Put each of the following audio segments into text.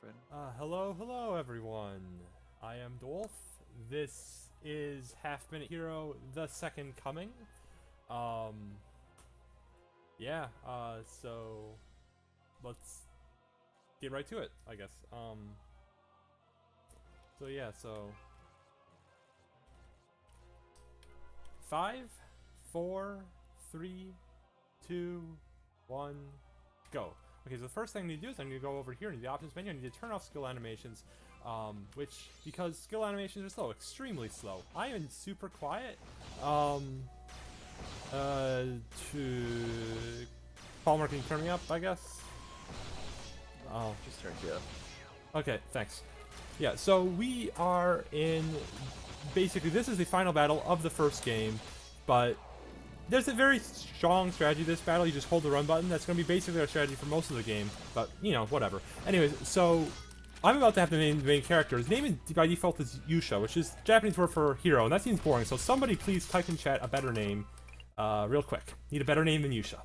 friend. Hello everyone. I am Dowolff. This is Half Minute Hero, the second coming. Um, so let's get right to it, I guess. So 5, 4, 3, 2, 1, go. Okay, so the first thing I need to do is I need to go over here into the options menu. I need to turn off skill animations, because skill animations are slow, extremely slow. I am super quiet. Palmer, can you turn me up, I guess? Oh. Just turned you up. Okay, thanks. Yeah, so we are in... Basically, this is the final battle of the first game, but there's a very strong strategy to this battle. You just hold the run button. That's going to be basically our strategy for most of the game, but, you know, whatever. Anyways, so I'm about to have the main character. His name by default is Yusha, which is Japanese word for hero, and that seems boring, so somebody please type in chat a better name real quick. Need a better name than Yusha.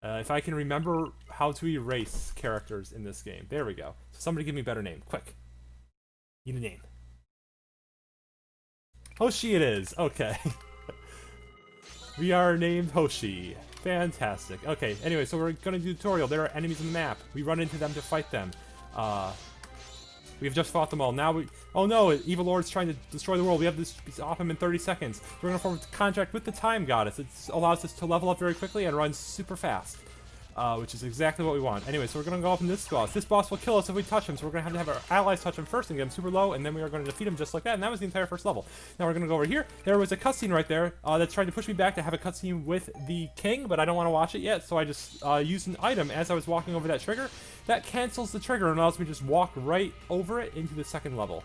If I can remember how to erase characters in this game. There we go. So somebody give me a better name, quick. Need a name. Hoshi it is. Okay. We are named Hoshi. Fantastic. Okay, anyway, so we're gonna do a tutorial. There are enemies on the map. We run into them to fight them. We've just fought them all. Now we... Oh no, Evil Lord's trying to destroy the world. We have this off him in 30 seconds. We're gonna form a contract with the Time Goddess. It allows us to level up very quickly and run super fast. Which is exactly what we want. Anyway, so we're gonna go up in this boss. This boss will kill us if we touch him, so we're gonna have our allies touch him first and get him super low, and then we are gonna defeat him just like that, and that was the entire first level. Now we're gonna go over here. There was a cutscene right there that's trying to push me back to have a cutscene with the king, but I don't want to watch it yet, so I just used an item as I was walking over that trigger. That cancels the trigger and allows me to just walk right over it into the second level.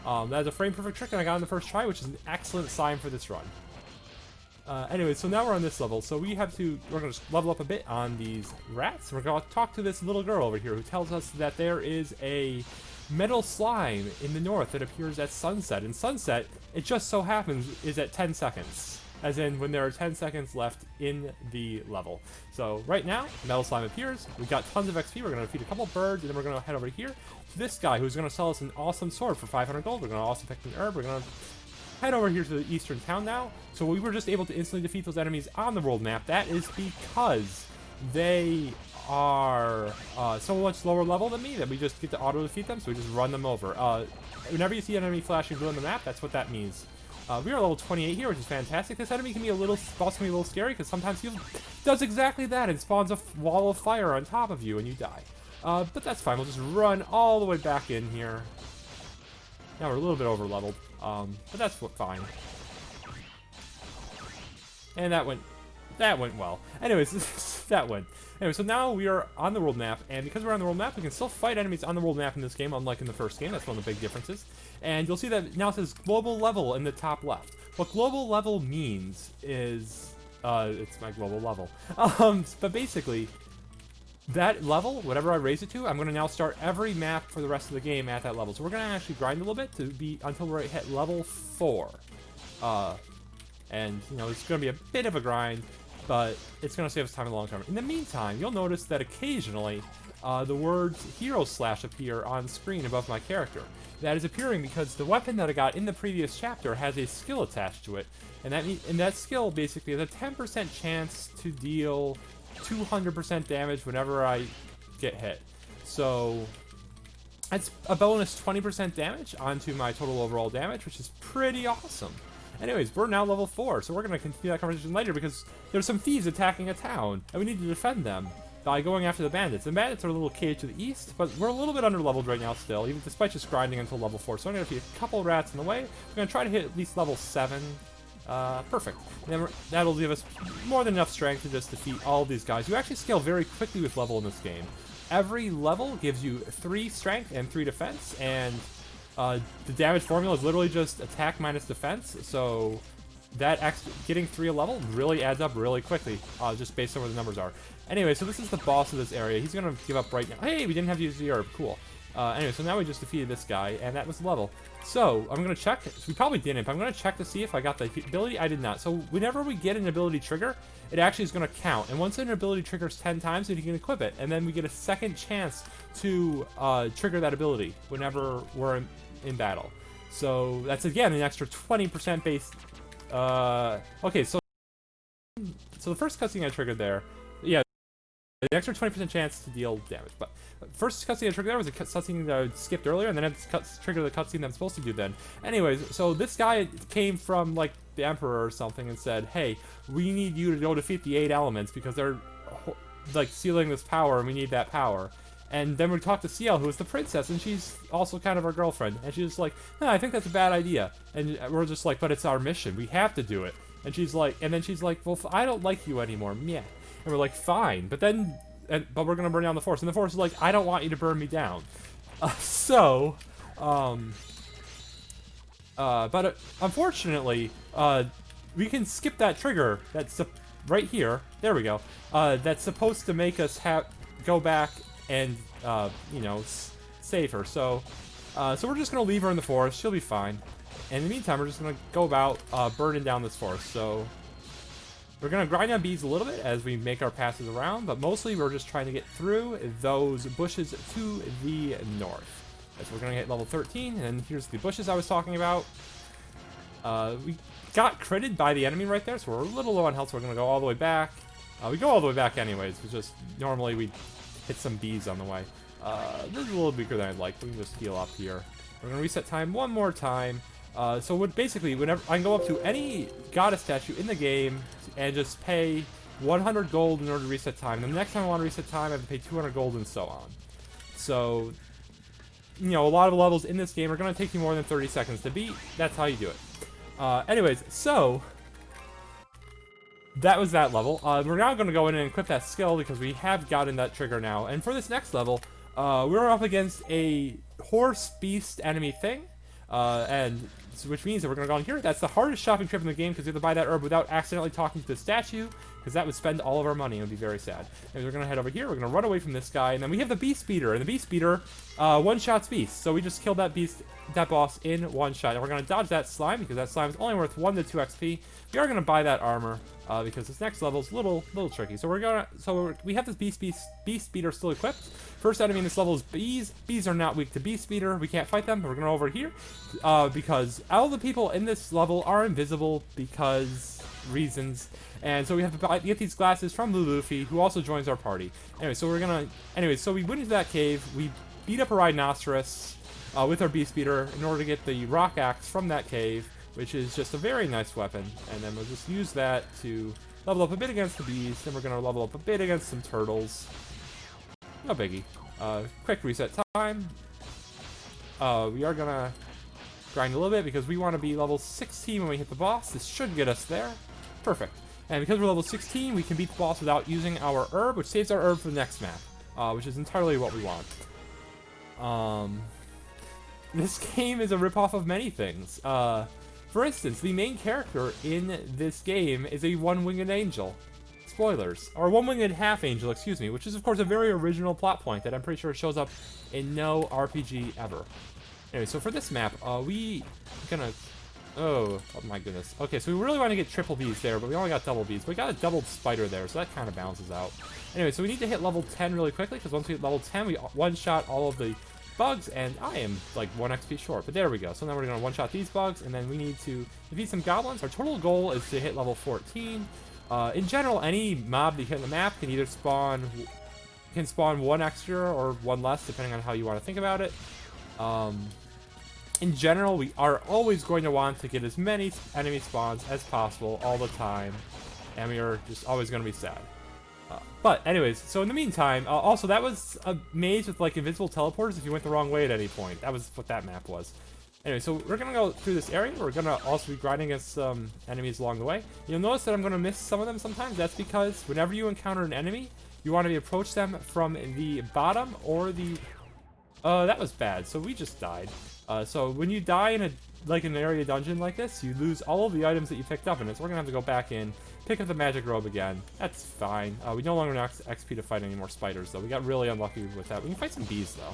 That is a frame perfect trick, and I got on the first try, which is an excellent sign for this run. Anyway, so now we're on this level, so we're going to just level up a bit on these rats. We're going to talk to this little girl over here who tells us that there is a metal slime in the north that appears at sunset. And sunset, it just so happens, is at 10 seconds. As in, when there are 10 seconds left in the level. So, right now, metal slime appears. We've got tons of XP. We're going to defeat a couple birds, and then we're going to head over here to this guy who's going to sell us an awesome sword for 500 gold. We're going to also pick an herb. We're going to head over here to the eastern town now. So we were just able to instantly defeat those enemies on the world map. That is because they are so much lower level than me that we just get to auto defeat them, so we just run them over. Whenever you see an enemy flashing blue on the map, that's what that means. We are level 28 here, which is fantastic. This enemy can be boss can be a little scary because sometimes he does exactly that and spawns a wall of fire on top of you and you die. But that's fine. We'll just run all the way back in here. Now we're a little bit over leveled. But that's fine. And that went well. Anyways, that went. Anyway, so now we are on the world map, and because we're on the world map, we can still fight enemies on the world map in this game, unlike in the first game. That's one of the big differences. And you'll see that now it says global level in the top left. What global level means is, it's my global level. But basically, that level, whatever I raise it to, I'm going to now start every map for the rest of the game at that level. So we're going to actually grind a little bit to be until we hit level 4. And, you know, it's going to be a bit of a grind, but it's going to save us time in the long term. In the meantime, you'll notice that occasionally the words hero slash appear on screen above my character. That is appearing because the weapon that I got in the previous chapter has a skill attached to it. And that skill basically has a 10% chance to deal 200% damage whenever I get hit. So that's a bonus 20% damage onto my total overall damage, which is pretty awesome. Anyways, we're now level 4, so we're going to continue that conversation later because there's some thieves attacking a town, and we need to defend them by going after the bandits. The bandits are a little caged to the east, but we're a little bit under-leveled right now still, even despite just grinding until level 4. So I'm going to defeat a couple rats in the way. We're going to try to hit at least level 7. Perfect. And then that'll give us more than enough strength to just defeat all of these guys. You actually scale very quickly with level in this game. Every level gives you 3 strength and 3 defense, and the damage formula is literally just attack minus defense, so that getting 3 a level really adds up really quickly, just based on where the numbers are. Anyway, so this is the boss of this area. He's going to give up right now. Hey, we didn't have to use the herb. Cool. Anyway, so now we just defeated this guy, and that was the level. So, I'm going to check. We probably didn't, but I'm going to check to see if I got the ability. I did not. So, whenever we get an ability trigger, it actually is going to count. And once an ability triggers 10 times, then you can equip it. And then we get a second chance to trigger that ability whenever we're in battle. So, that's, again, an extra 20% base. Okay, so the first cutscene I triggered there, yeah, an extra 20% chance to deal damage. But first cutscene I triggered there was a cutscene that I skipped earlier, and then I had to trigger the cutscene that I'm supposed to do then. Anyways, so this guy came from, like, the Emperor or something and said, hey, we need you to go defeat the 8 elements because they're, like, sealing this power and we need that power. And then we talked to CL, who is the princess, and she's also kind of our girlfriend. And she's like, no, I think that's a bad idea. And we're just like, but it's our mission. We have to do it. And she's like, well, I don't like you anymore. Yeah. And we're like, fine. But then, but we're going to burn down the forest. And the forest is like, I don't want you to burn me down. But unfortunately, we can skip that trigger that's right here. There we go. That's supposed to make us go back and, you know, save her. So we're just going to leave her in the forest. She'll be fine. And in the meantime, we're just going to go about burning down this forest. So we're going to grind on bees a little bit as we make our passes around, but mostly we're just trying to get through those bushes to the north. So we're going to hit level 13, and here's the bushes I was talking about. We got critted by the enemy right there, so we're a little low on health, so we're going to go all the way back. We go all the way back anyways, it's just normally we hit some bees on the way. This is a little weaker than I'd like, but we can just heal up here. We're going to reset time one more time. So basically, whenever I can go up to any goddess statue in the game and just pay 100 gold in order to reset time. And the next time I want to reset time, I have to pay 200 gold and so on. So, you know, a lot of levels in this game are going to take you more than 30 seconds to beat. That's how you do it. Anyways, so that was that level. We're now going to go in and equip that skill because we have gotten that trigger now. And for this next level, we're up against a horse beast enemy thing. Which means that we're going to go on here. That's the hardest shopping trip in the game because you have to buy that herb without accidentally talking to the statue, because that would spend all of our money. It would be very sad. And we're going to head over here. We're going to run away from this guy, and then we have the Beast Speeder, and the Beast Speeder one-shots beasts. So we just killed that boss in one shot, and we're going to dodge that slime because that slime is only worth 1 to 2 XP. We are going to buy that armor because this next level is a little tricky. So we have this Beast Speeder still equipped. First enemy in this level is bees. Bees are not weak to Beast Speeder. We can't fight them, but we're going to over here because all the people in this level are invisible because reasons. And so we have to get these glasses from Luffy, who also joins our party. Anyway, so we went into that cave. We beat up a rhinoceros with our Beast Speeder in order to get the rock axe from that cave, which is just a very nice weapon. And then we'll just use that to level up a bit against the bees. Then we're going to level up a bit against some turtles. No biggie. Quick reset time. We are going to grind a little bit because we want to be level 16 when we hit the boss. This should get us there. Perfect. And because we're level 16, we can beat the boss without using our herb, which saves our herb for the next map, which is entirely what we want. This game is a ripoff of many things. For instance, the main character in this game is a one-winged angel. Spoilers. Or one-winged half-angel, excuse me, which is, of course, a very original plot point that I'm pretty sure shows up in no RPG ever. Anyway, so for this map, we gonna... Oh my goodness. Okay, so we really want to get triple bees there, but we only got double bees. But we got a double spider there, so that kind of balances out. Anyway, so we need to hit level 10 really quickly, because once we hit level 10, we one-shot all of the bugs, and I am like 1 XP short, but there we go. So then we're going to one-shot these bugs, and then we need to defeat some goblins. Our total goal is to hit level 14. In general, any mob that you hit on the map can either spawn 1 extra or 1 less, depending on how you want to think about it. In general, we are always going to want to get as many enemy spawns as possible all the time, and we are just always going to be sad. But anyways, so in the meantime, also that was a maze with like invisible teleporters if you went the wrong way at any point. That was what that map was. Anyway, so we're going to go through this area. We're going to also be grinding against some enemies along the way. You'll notice that I'm going to miss some of them sometimes. That's because whenever you encounter an enemy, you want to approach them from the bottom or the... that was bad. So we just died. So when you die in an area dungeon like this, you lose all of the items that you picked up in it. So we're going to have to go back in, pick up the magic robe again. That's fine. We no longer have XP to fight any more spiders, though. We got really unlucky with that. We can fight some bees, though.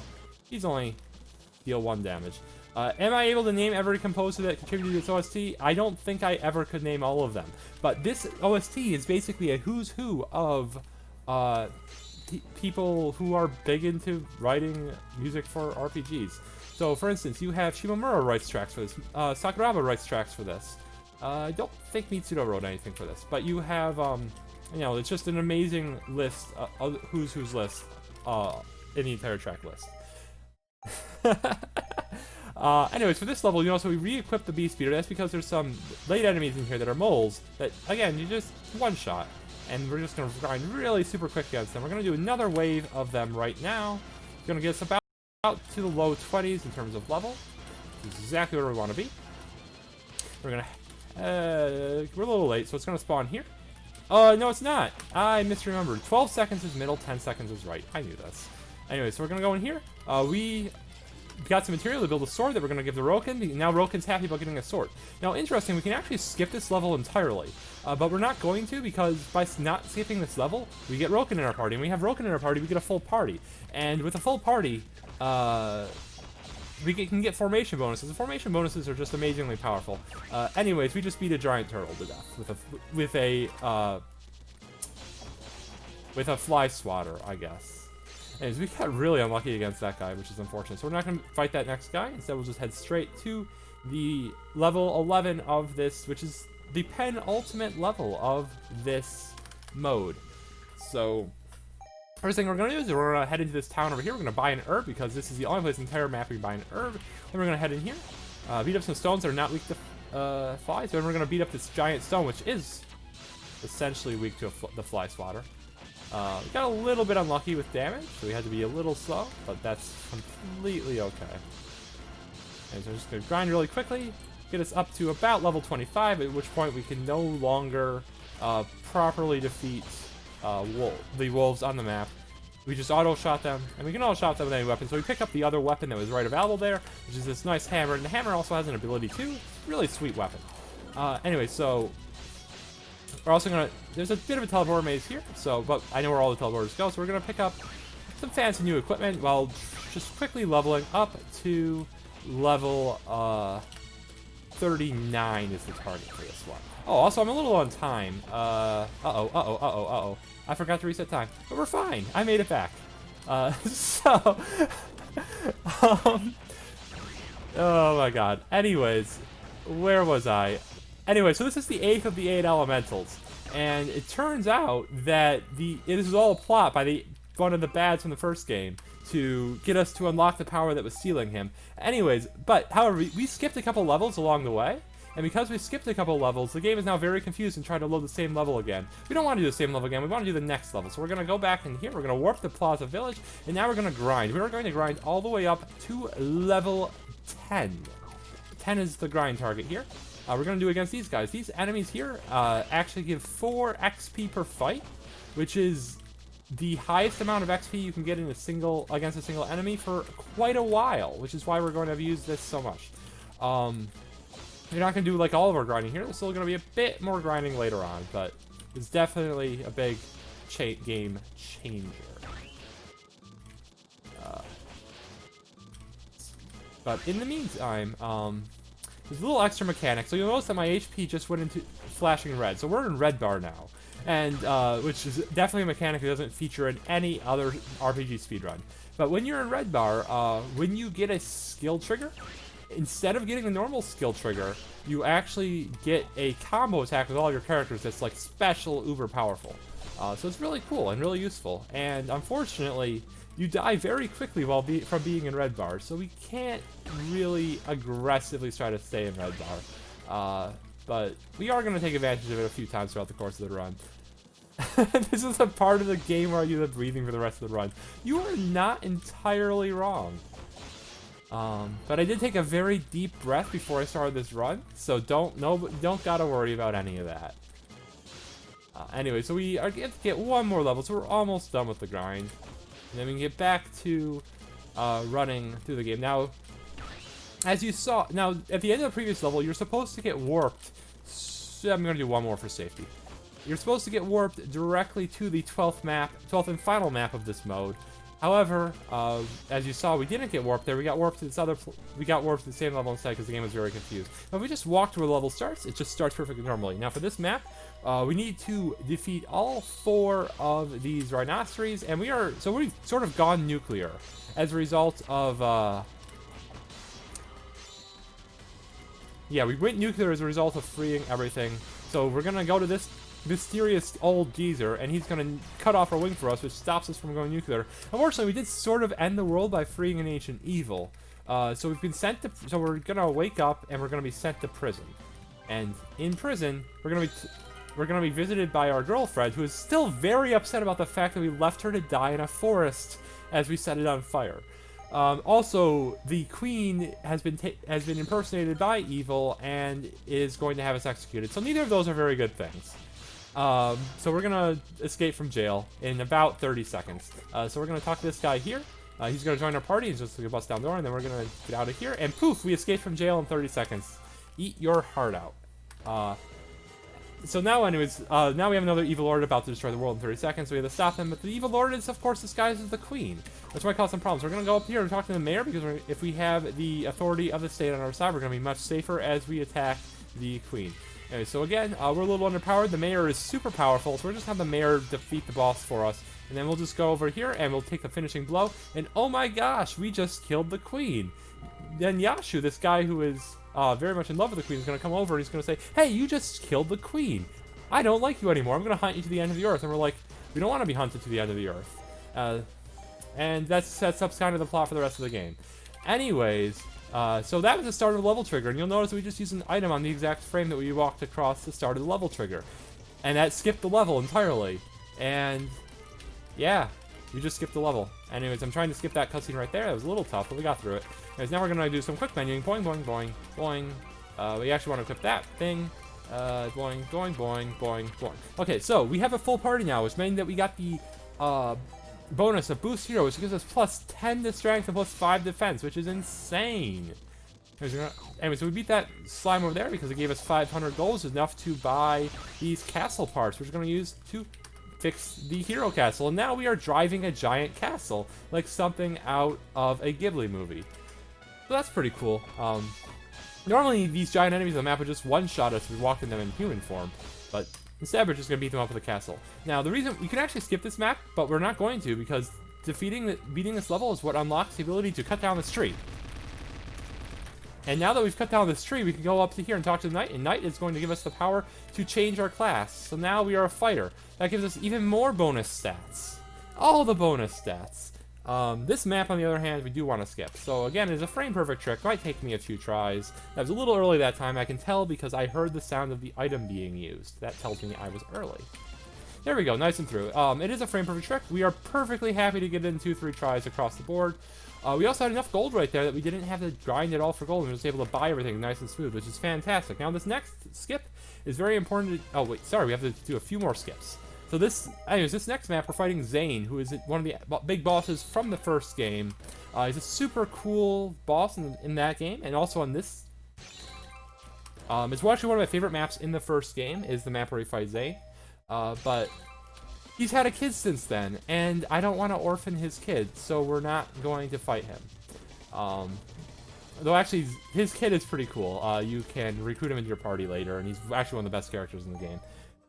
These only deal 1 damage. Am I able to name every composer that contributed to this OST? I don't think I ever could name all of them. But this OST is basically a who's who of people who are big into writing music for RPGs. So, for instance, you have Shimomura writes tracks for this. Sakuraba writes tracks for this. I don't think Mitsudo wrote anything for this. But you have, you know, it's just an amazing list, who's list in the entire track list. Anyways, for this level, you know, so we re-equip the Beast Beater. That's because there's some late enemies in here that are moles that, again, you just one-shot. And we're just going to grind really super quick against them. We're going to do another wave of them right now. It's going to get us about to the low 20s in terms of level. This is exactly where we want to be. We're going to... we're a little late, so it's going to spawn here. No, it's not. I misremembered. 12 seconds is middle, 10 seconds is right. I knew this. Anyway, so we're going to go in here. We got some material to build a sword that we're going to give to Roken. Now Roken's happy about getting a sword. Now, interesting, we can actually skip this level entirely. But we're not going to, because by not skipping this level, we get Roken in our party. And we have Roken in our party, we get a full party. And with a full party, we can get formation bonuses. The formation bonuses are just amazingly powerful. Anyways, we just beat a giant turtle to death with a fly swatter, I guess. Anyways, we got really unlucky against that guy, which is unfortunate. So we're not going to fight that next guy. Instead, we'll just head straight to the level 11 of this, which is the penultimate level of this mode. So, first thing we're going to do is we're going to head into this town over here. We're going to buy an herb, because this is the only place in the entire map we can buy an herb. Then we're going to head in here, beat up some stones that are not weak to flies. Then we're going to beat up this giant stone, which is essentially weak to the fly swatter. We got a little bit unlucky with damage, so we had to be a little slow, but that's completely okay. And so we're just going to grind really quickly, get us up to about level 25, at which point we can no longer properly defeat the wolves on the map. We just auto-shot them, and we can auto-shot them with any weapon. So we pick up the other weapon that was right available there, which is this nice hammer, and the hammer also has an ability too. Really sweet weapon. Anyway, so we're also gonna, there's a bit of a teleporter maze here, so, but I know where all the teleporters go, so we're gonna pick up some fancy new equipment while just quickly leveling up to level 39 is the target for this one. Oh, also I'm a little on time. Uh-oh. I forgot to reset time, but we're fine. I made it back. Oh my god. Anyways, where was I? Anyway, so this is the 8th of the 8 elementals, and it turns out that this is all a plot by one of the bads from the first game to get us to unlock the power that was stealing him. Anyways, however, we skipped a couple levels along the way, and because we skipped a couple levels, the game is now very confused and trying to load the same level again. We don't want to do the same level again, we want to do the next level. So we're going to go back in here, we're going to warp the Plaza Village, and now we're going to grind. We are going to grind all the way up to level 10. 10 is the grind target here. We're going to do against these guys. These enemies here actually give 4 XP per fight, which is the highest amount of XP you can get in against a single enemy for quite a while, which is why we're going to have used this so much. You're not going to do like all of our grinding here. There's still going to be a bit more grinding later on, but it's definitely a big game changer. But in the meantime, there's a little extra mechanic. So you'll notice that my HP just went into flashing red. So we're in red bar now, and which is definitely a mechanic that doesn't feature in any other RPG speedrun. But when you're in red bar, when you get a skill trigger, instead of getting a normal skill trigger, you actually get a combo attack with all your characters that's like special uber powerful. So it's really cool and really useful. And unfortunately, you die very quickly from being in red bar, so we can't really aggressively try to stay in red bar. But we are going to take advantage of it a few times throughout the course of the run. This is a part of the game where I do the breathing for the rest of the run. You are not entirely wrong. But I did take a very deep breath before I started this run, so don't gotta worry about any of that. Anyway, so we are going to get one more level, so we're almost done with the grind. And then we can get back to running through the game. Now, as you saw, at the end of the previous level, you're supposed to get warped. So I'm going to do one more for safety. You're supposed to get warped directly to the 12th and final map of this mode. However, as you saw, we didn't get warped there. We got warped to this other. We got warped to the same level instead because the game was very confused. Now, if we just walk to where the level starts, it just starts perfectly normally. Now, for this map, we need to defeat all 4 of these rhinoceros, and we've sort of gone nuclear as a result of. Yeah, we went nuclear as a result of freeing everything. So we're gonna go to this mysterious old geezer, and he's gonna cut off our wing for us, which stops us from going nuclear. Unfortunately, we did sort of end the world by freeing an ancient evil. So we've been sent to. So we're gonna wake up, and we're gonna be sent to prison. And in prison, we're gonna be visited by our girlfriend, who is still very upset about the fact that we left her to die in a forest as we set it on fire. Also, the queen has been impersonated by evil and is going to have us executed. So neither of those are very good things. So we're gonna escape from jail in about 30 seconds. So we're gonna talk to this guy here. He's gonna join our party. He's just gonna bust down the door, and then we're gonna get out of here. And poof, we escaped from jail in 30 seconds. Eat your heart out. So now, anyways, now we have another evil lord about to destroy the world in 30 seconds. So we have to stop him. But the evil lord is, of course, disguised as the queen. That's why it caused some problems. We're gonna go up here and talk to the mayor because if we have the authority of the state on our side, we're gonna be much safer as we attack the queen. Anyway, so again, we're a little underpowered. The mayor is super powerful, so we're just have the mayor defeat the boss for us. And then we'll just go over here and we'll take the finishing blow. And oh my gosh, we just killed the queen. Then Yashu, this guy who is very much in love with the queen, is going to come over and he's going to say, hey, you just killed the queen. I don't like you anymore. I'm going to hunt you to the end of the earth. And we're like, we don't want to be hunted to the end of the earth. And that sets up kind of the plot for the rest of the game. Anyways, so that was the start of the level trigger. And you'll notice we just used an item on the exact frame that we walked across the start of the level trigger. And that skipped the level entirely. And yeah, we just skipped the level. Anyways, I'm trying to skip that cutscene right there. That was a little tough, but we got through it. Anyways, now we're going to do some quick menuing. Boing, boing, boing, boing. We actually want to equip that thing. Boing, boing, boing, boing, boing. Okay, so we have a full party now, which means that we got the bonus of Boost Hero, which gives us plus 10 to strength and plus 5 defense, which is insane. Anyway, so we beat that slime over there because it gave us 500 gold, enough to buy these castle parts, which we're going to use to fix the hero castle. And now we are driving a giant castle, like something out of a Ghibli movie. So that's pretty cool. Normally, these giant enemies on the map would just one-shot us if we walked in them in human form, but instead we're just going to beat them up with a castle. Now, the reason we can actually skip this map, but we're not going to, because beating this level is what unlocks the ability to cut down this tree. And now that we've cut down this tree, we can go up to here and talk to the knight, and knight is going to give us the power to change our class. So now we are a fighter. That gives us even more bonus stats. All the bonus stats. This map, on the other hand, we do want to skip. So again, it's a frame-perfect trick. Might take me a few tries. That was a little early that time. I can tell because I heard the sound of the item being used. That tells me I was early. There we go, nice and through. It is a frame-perfect trick. We are perfectly happy to get in 2-3 tries across the board. We also had enough gold right there that we didn't have to grind it all for gold. We were just able to buy everything nice and smooth, which is fantastic. Now, this next skip is very important. Oh, wait, sorry, we have to do a few more skips. So anyways, this next map, we're fighting Zane, who is one of the big bosses from the first game. He's a super cool boss in that game, and also on this. It's actually one of my favorite maps in the first game, is the map where we fight Zane. But he's had a kid since then, and I don't want to orphan his kid, so we're not going to fight him. Though actually, his kid is pretty cool. You can recruit him into your party later, and he's actually one of the best characters in the game.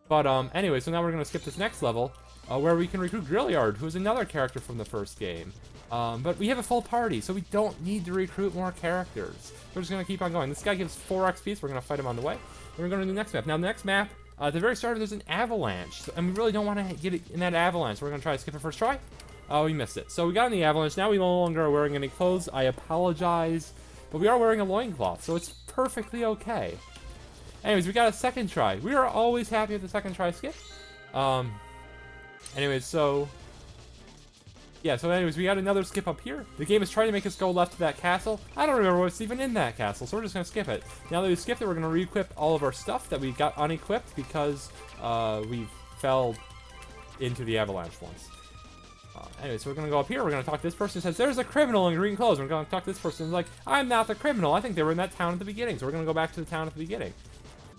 But anyway, so now we're going to skip this next level, where we can recruit Grilliard, who is another character from the first game. But we have a full party, so we don't need to recruit more characters. We're just going to keep on going. This guy gives 4 XP, so we're going to fight him on the way. And we're going to do the next map. Now, the next map, at the very start, there's an avalanche, and we really don't want to get it in that avalanche. We're going to try to skip it first try. Oh, we missed it. So we got in the avalanche. Now we no longer are wearing any clothes. I apologize, but we are wearing a loincloth, so it's perfectly okay. Anyways, we got a second try. We are always happy with the second try skip. Anyways, so yeah, so anyways, we got another skip up here. The game is trying to make us go left to that castle. I don't remember what's even in that castle, so we're just going to skip it. Now that we skipped it, we're going to re-equip all of our stuff that we got unequipped because we fell into the avalanche once. Anyway, so we're going to go up here. We're going to talk to this person who says, there's a criminal in green clothes. We're going to talk to this person who's like, I'm not the criminal. I think they were in that town at the beginning. So we're going to go back to the town at the beginning.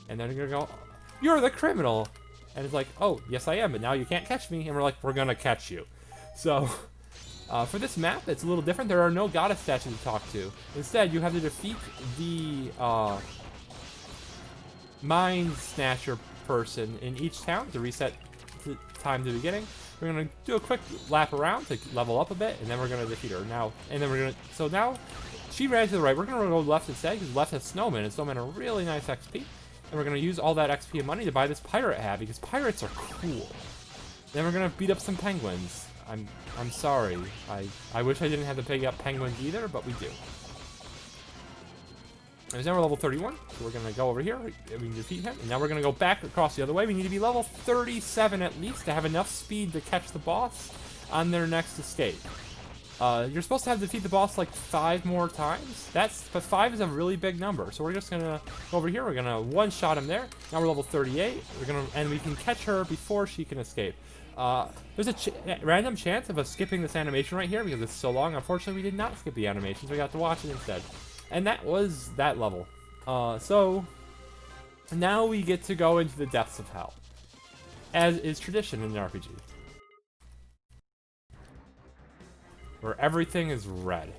And then you're going to go, you're the criminal. And it's like, oh, yes, I am, but now you can't catch me. And we're like, we're going to catch you. So For this map, it's a little different. There are no goddess statues to talk to. Instead, you have to defeat the Mind Snatcher person in each town to reset time to the beginning. We're gonna do a quick lap around to level up a bit, and then we're gonna defeat her now. And then we're gonna. So now, she ran to the right. We're gonna go left instead because left has snowmen, and snowmen are really nice XP. And we're gonna use all that XP and money to buy this pirate hat because pirates are cool. Then we're gonna beat up some penguins. I'm sorry. I wish I didn't have to pick up penguins either, but we do. And now we're level 31, so we're gonna go over here. We can defeat him, and now we're gonna go back across the other way. We need to be level 37 at least to have enough speed to catch the boss on their next escape. You're supposed to have to defeat the boss like 5 more times. but 5 is a really big number, so we're just gonna go over here. We're gonna one-shot him there. Now we're level 38. And we can catch her before she can escape. There's a random chance of us skipping this animation right here because it's so long. Unfortunately, we did not skip the animations. We got to watch it instead. And that was that level. So now we get to go into the depths of hell, as is tradition in an RPG, where everything is red.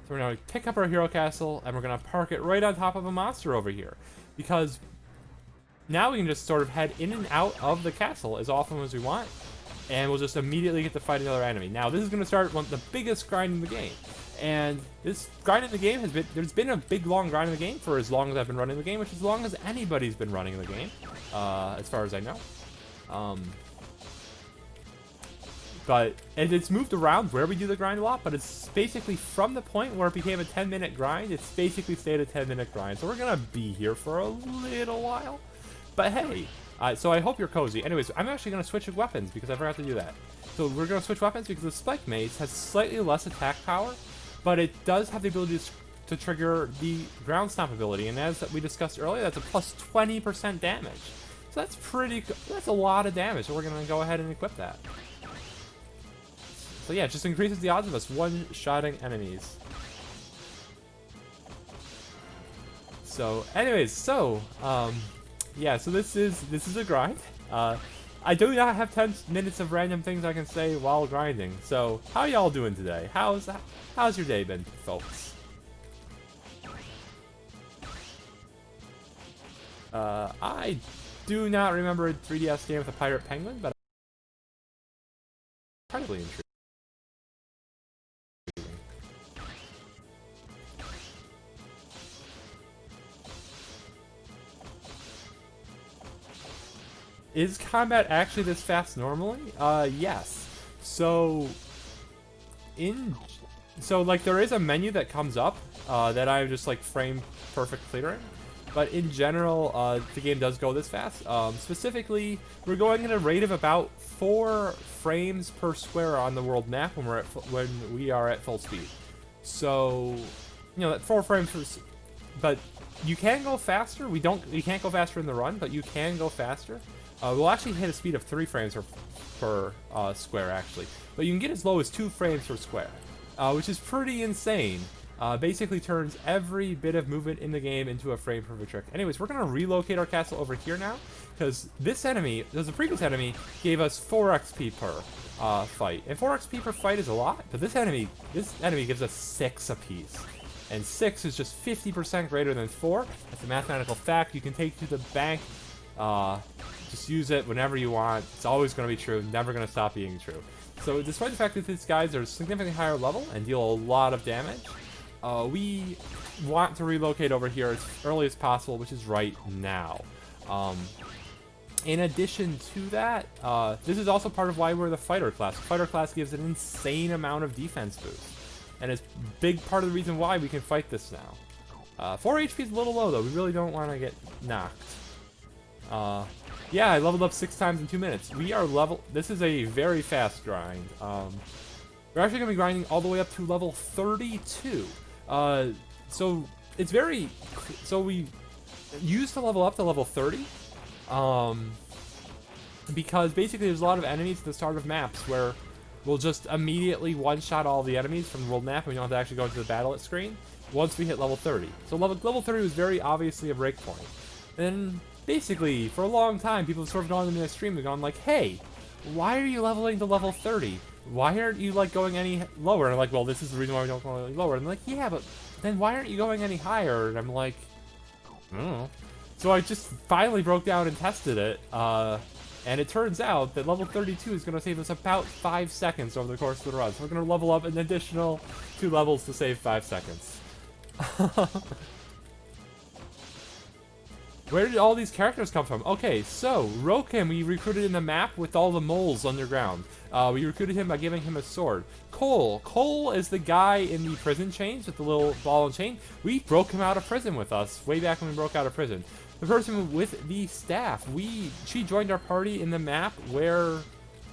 So we're gonna pick up our hero castle and we're gonna park it right on top of a monster over here, because now we can just sort of head in and out of the castle as often as we want, and we'll just immediately get to fight another enemy. Now this is gonna start one of the biggest grind in the game. And this grind in the game has been, there's been a big long grind in the game for as long as I've been running the game, which is as long as anybody's been running the game, as far as I know. And it's moved around where we do the grind a lot, but it's basically from the point where it became a 10-minute grind, it's basically stayed a 10-minute grind. So we're gonna be here for a little while. But hey, so I hope you're cozy. Anyways, I'm actually gonna switch weapons because I forgot to do that. So we're gonna switch weapons because the Spike Mace has slightly less attack power, but it does have the ability to trigger the ground stomp ability, and as we discussed earlier, that's a plus 20% damage. So that's a lot of damage, so we're gonna go ahead and equip that. So yeah, it just increases the odds of us one-shotting enemies. So anyways, yeah, so this is a grind. I do not have 10 minutes of random things I can say while grinding. So, how y'all doing today? How's your day been, folks? I do not remember a 3DS game with a pirate penguin, but I'm incredibly intrigued. Is combat actually this fast normally? Yes. So like there is a menu that comes up that I just like frame perfect clearing, but in general the game does go this fast. Specifically, we're going at a rate of about 4 frames per square on the world map when we are at full speed. So you know that 4 frames per, but you can go faster. You can't go faster in the run, but you can go faster. We'll actually hit a speed of 3 frames per square, actually. But you can get as low as 2 frames per square, which is pretty insane. Basically turns every bit of movement in the game into a frame per trick. Anyways, we're going to relocate our castle over here now, because the previous enemy gave us 4 XP per fight. And 4 XP per fight is a lot, but this enemy gives us 6 apiece. And 6 is just 50% greater than 4. That's a mathematical fact you can take to the bank. Just use it whenever you want. It's always going to be true, never going to stop being true. So despite the fact that these guys are significantly higher level and deal a lot of damage, we want to relocate over here as early as possible, which is right now. In addition to that, this is also part of why we're the fighter class. Fighter class gives an insane amount of defense boost, and it's a big part of the reason why we can fight this now. 4 HP is a little low though, we really don't want to get knocked. Yeah, I leveled up 6 times in 2 minutes. This is a very fast grind. We're actually going to be grinding all the way up to level 32. So we used to level up to level 30. Because basically there's a lot of enemies at the start of maps where we'll just immediately one-shot all the enemies from the world map and we don't have to actually go into the battle screen once we hit level 30. So level 30 was very obviously a break point. And basically, for a long time, people have sort of gone into the stream and gone like, hey, why are you leveling to level 30? why aren't you, like, going any lower? And I'm like, well, this is the reason why we don't go any lower. And they're like, yeah, but then why aren't you going any higher? And I'm like, I don't know. So I just finally broke down and tested it, and it turns out that level 32 is going to save us about 5 seconds over the course of the run. So we're going to level up an additional 2 levels to save 5 seconds. Where did all these characters come from? Okay, so Rokim we recruited in the map with all the moles underground. We recruited him by giving him a sword. Cole is the guy in the prison chains with the little ball and chain. We broke him out of prison with us way back when we broke out of prison. The person with the staff, she joined our party in the map where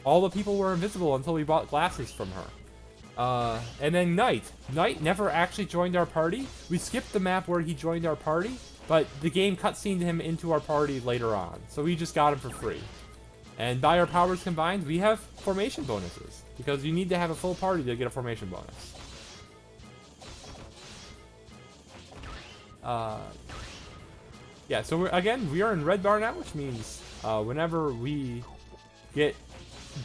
all the people were invisible until we bought glasses from her. And then Knight never actually joined our party. We skipped the map where he joined our party, but the game cutscened him into our party later on, so we just got him for free. And by our powers combined, we have formation bonuses, because you need to have a full party to get a formation bonus. Yeah, so we are in red bar now, which means whenever we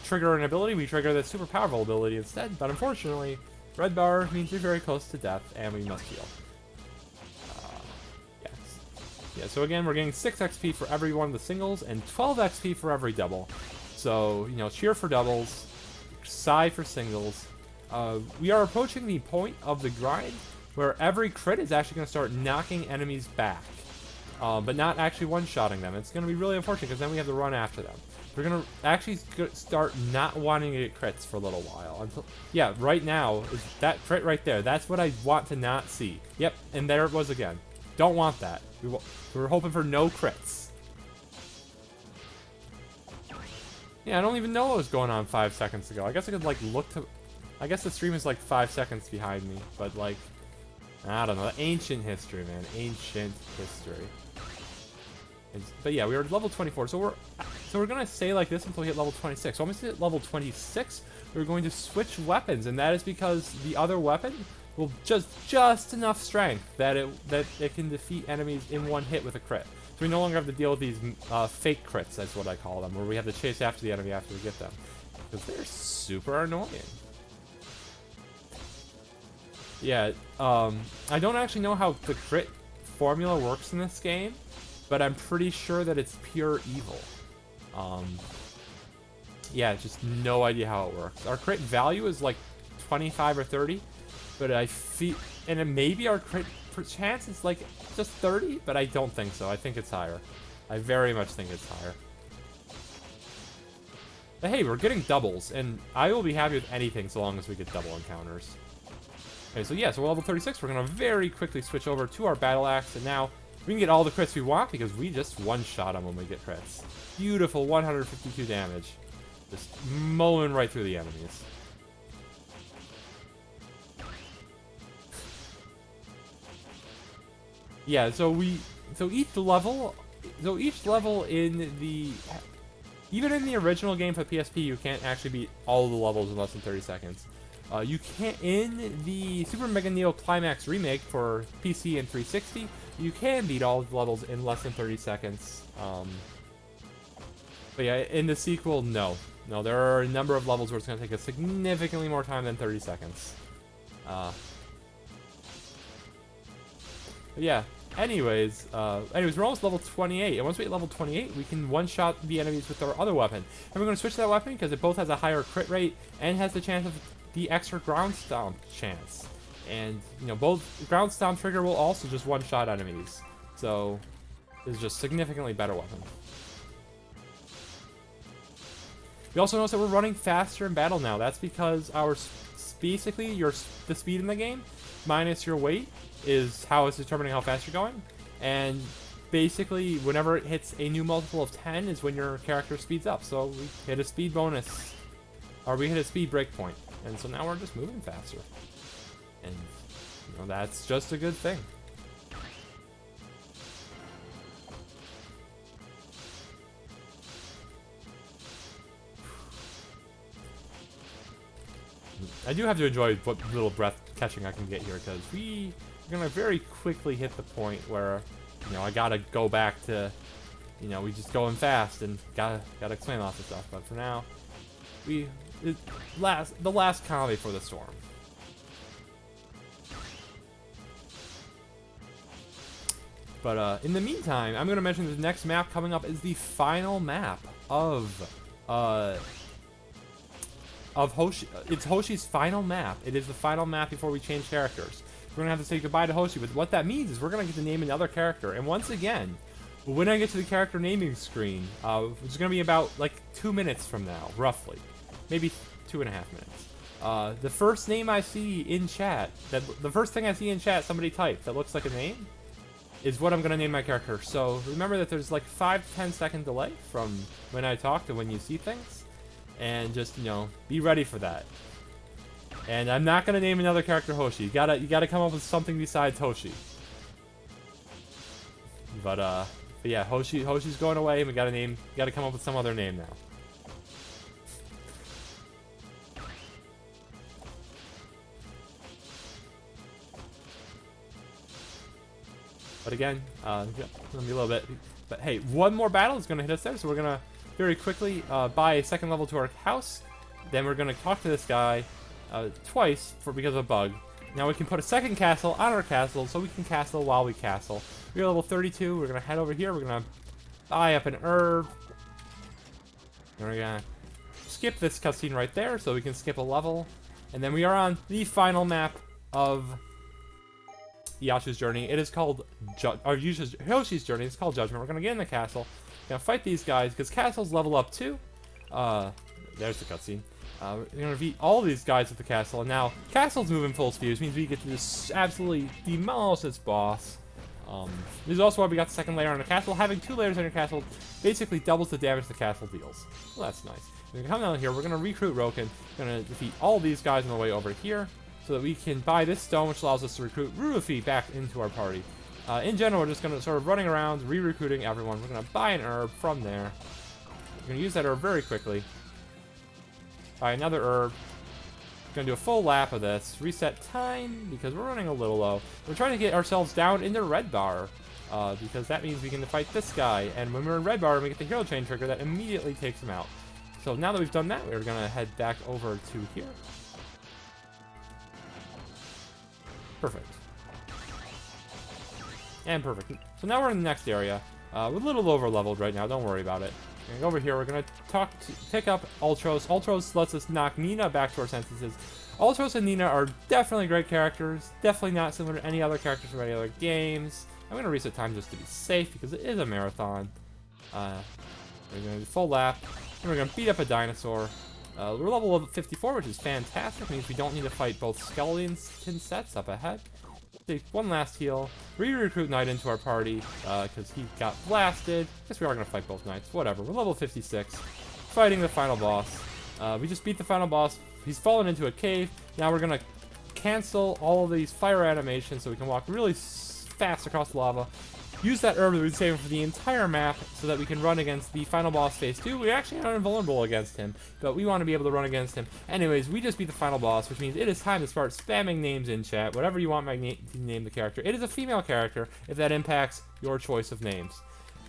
trigger an ability, we trigger the super powerful ability instead. But unfortunately, red bar means you're very close to death, and we must heal. Yes. Yeah, so again, we're getting 6 XP for every one of the singles, and 12 XP for every double. So, cheer for doubles, sigh for singles. We are approaching the point of the grind where every crit is actually going to start knocking enemies back. But not actually one-shotting them. It's going to be really unfortunate because then we have to run after them. We're going to actually start not wanting to get crits for a little while. Yeah, right now, is that crit right there. That's what I want to not see. Yep, and there it was again. Don't want that. We were hoping for no crits. Yeah, I don't even know what was going on 5 seconds ago. I guess I could, look to... I guess the stream is, 5 seconds behind me. But, I don't know. Ancient history, man. Ancient history. But yeah, we were at level 24, so we're gonna stay like this until we hit level 26. So once we hit level 26, we're going to switch weapons, and that is because the other weapon will just enough strength that it can defeat enemies in one hit with a crit. So we no longer have to deal with these fake crits, that's what I call them, where we have to chase after the enemy after we get them, because they're super annoying. Yeah, I don't actually know how the crit formula works in this game, but I'm pretty sure that it's pure evil. Yeah, just no idea how it works. Our crit value is 25 or 30, but I feel, and then maybe our crit chance is just 30, but I don't think so. I think it's higher. I very much think it's higher. But hey, we're getting doubles, and I will be happy with anything so long as we get double encounters. Okay, so yeah, so we're level 36. We're gonna very quickly switch over to our battle axe, and now we can get all the crits we want because we just one-shot them when we get crits. Beautiful 152 damage. Just mowing right through the enemies. Yeah, so each level in the... Even in the original game for PSP, you can't actually beat all the levels in less than 30 seconds. You can't, in the Super Mega Neo Climax remake for PC and 360, you can beat all the levels in less than 30 seconds. But yeah, in the sequel, no. No, there are a number of levels where it's going to take us significantly more time than 30 seconds. But yeah, anyways, we're almost level 28, and once we hit level 28, we can one-shot the enemies with our other weapon. And we're going to switch to that weapon because it both has a higher crit rate and has the chance of the extra ground stomp chance. And, both ground stomp trigger will also just one-shot enemies. So, it's just significantly better weapon. We also notice that we're running faster in battle now. That's because basically, the speed in the game minus your weight is how it's determining how fast you're going. And basically, whenever it hits a new multiple of 10 is when your character speeds up. So we hit a speed bonus, or we hit a speed breakpoint. And so now we're just moving faster. And, that's just a good thing. I do have to enjoy what little breath catching I can get here, because we're going to very quickly hit the point where, I gotta go back to, we just going fast and gotta explain lots of stuff. But for now, we the last calm before the storm. But in the meantime, I'm going to mention the next map coming up is the final map of Hoshi. It's Hoshi's final map. It is the final map before we change characters. We're going to have to say goodbye to Hoshi, but what that means is we're going to get to name another character. And once again, when I get to the character naming screen, which is going to be about like 2 minutes from now, roughly. Maybe 2.5 minutes. The first name I see in chat, the first thing I see in chat somebody typed that looks like a name, is what I'm going to name my character. So remember that there's like 5 to 10 second delay from when I talk to when you see things. And just, you know, be ready for that. And I'm not going to name another character Hoshi. You gotta come up with something besides Hoshi. But yeah, Hoshi's going away, and we gotta come up with some other name now. But again, gonna be a little bit. But hey, one more battle is gonna hit us there, so we're gonna very quickly buy a second level to our house. Then we're gonna talk to this guy twice because of a bug. Now we can put a second castle on our castle, so we can castle while we castle. We're level 32. We're gonna head over here. We're gonna buy up an herb. And we're gonna skip this cutscene right there, so we can skip a level. And then we are on the final map of Yashu's journey. It is called Hoshi's journey. It's called Judgment. We're gonna get in the castle. We're gonna fight these guys because castles level up too. There's the cutscene. We're gonna beat all these guys at the castle, and now castle's moving full speed, which means we get to just absolutely demolish this boss. This is also why we got the second layer on the castle. Having 2 layers on your castle basically doubles the damage the castle deals. Well, that's nice. We're gonna come down here. We're gonna recruit Roken. We're gonna defeat all these guys on the way over here, so that we can buy this stone, which allows us to recruit Rurufi back into our party. In general, we're just gonna sort of running around, re-recruiting everyone. We're gonna buy an herb from there. We're gonna use that herb very quickly. Buy another herb. Gonna do a full lap of this. Reset time, because we're running a little low. We're trying to get ourselves down into red bar, because that means we can fight this guy. And when we're in red bar and we get the hero chain trigger, that immediately takes him out. So now that we've done that, we're gonna head back over to here. Perfect. And perfect. So now we're in the next area. We're a little over leveled right now, don't worry about it. And over here, we're gonna pick up Ultros. Ultros lets us knock Nina back to our senses. Ultros and Nina are definitely great characters. Definitely not similar to any other characters from any other games. I'm gonna reset time just to be safe because it is a marathon. We're gonna do full lap. And we're gonna beat up a dinosaur. We're level 54, which is fantastic. Means we don't need to fight both skeleton sets up ahead. Take one last heal, re-recruit Knight into our party, because he got blasted. Guess we are going to fight both Knights, whatever. We're level 56, fighting the final boss. We just beat the final boss. He's fallen into a cave. Now we're going to cancel all of these fire animations so we can walk really fast across the lava. Use that herb that we've saved for the entire map so that we can run against the final boss phase 2. We actually are invulnerable against him, but we want to be able to run against him. Anyways, we just beat the final boss, which means it is time to start spamming names in chat. Whatever you want to name the character. It is a female character, if that impacts your choice of names.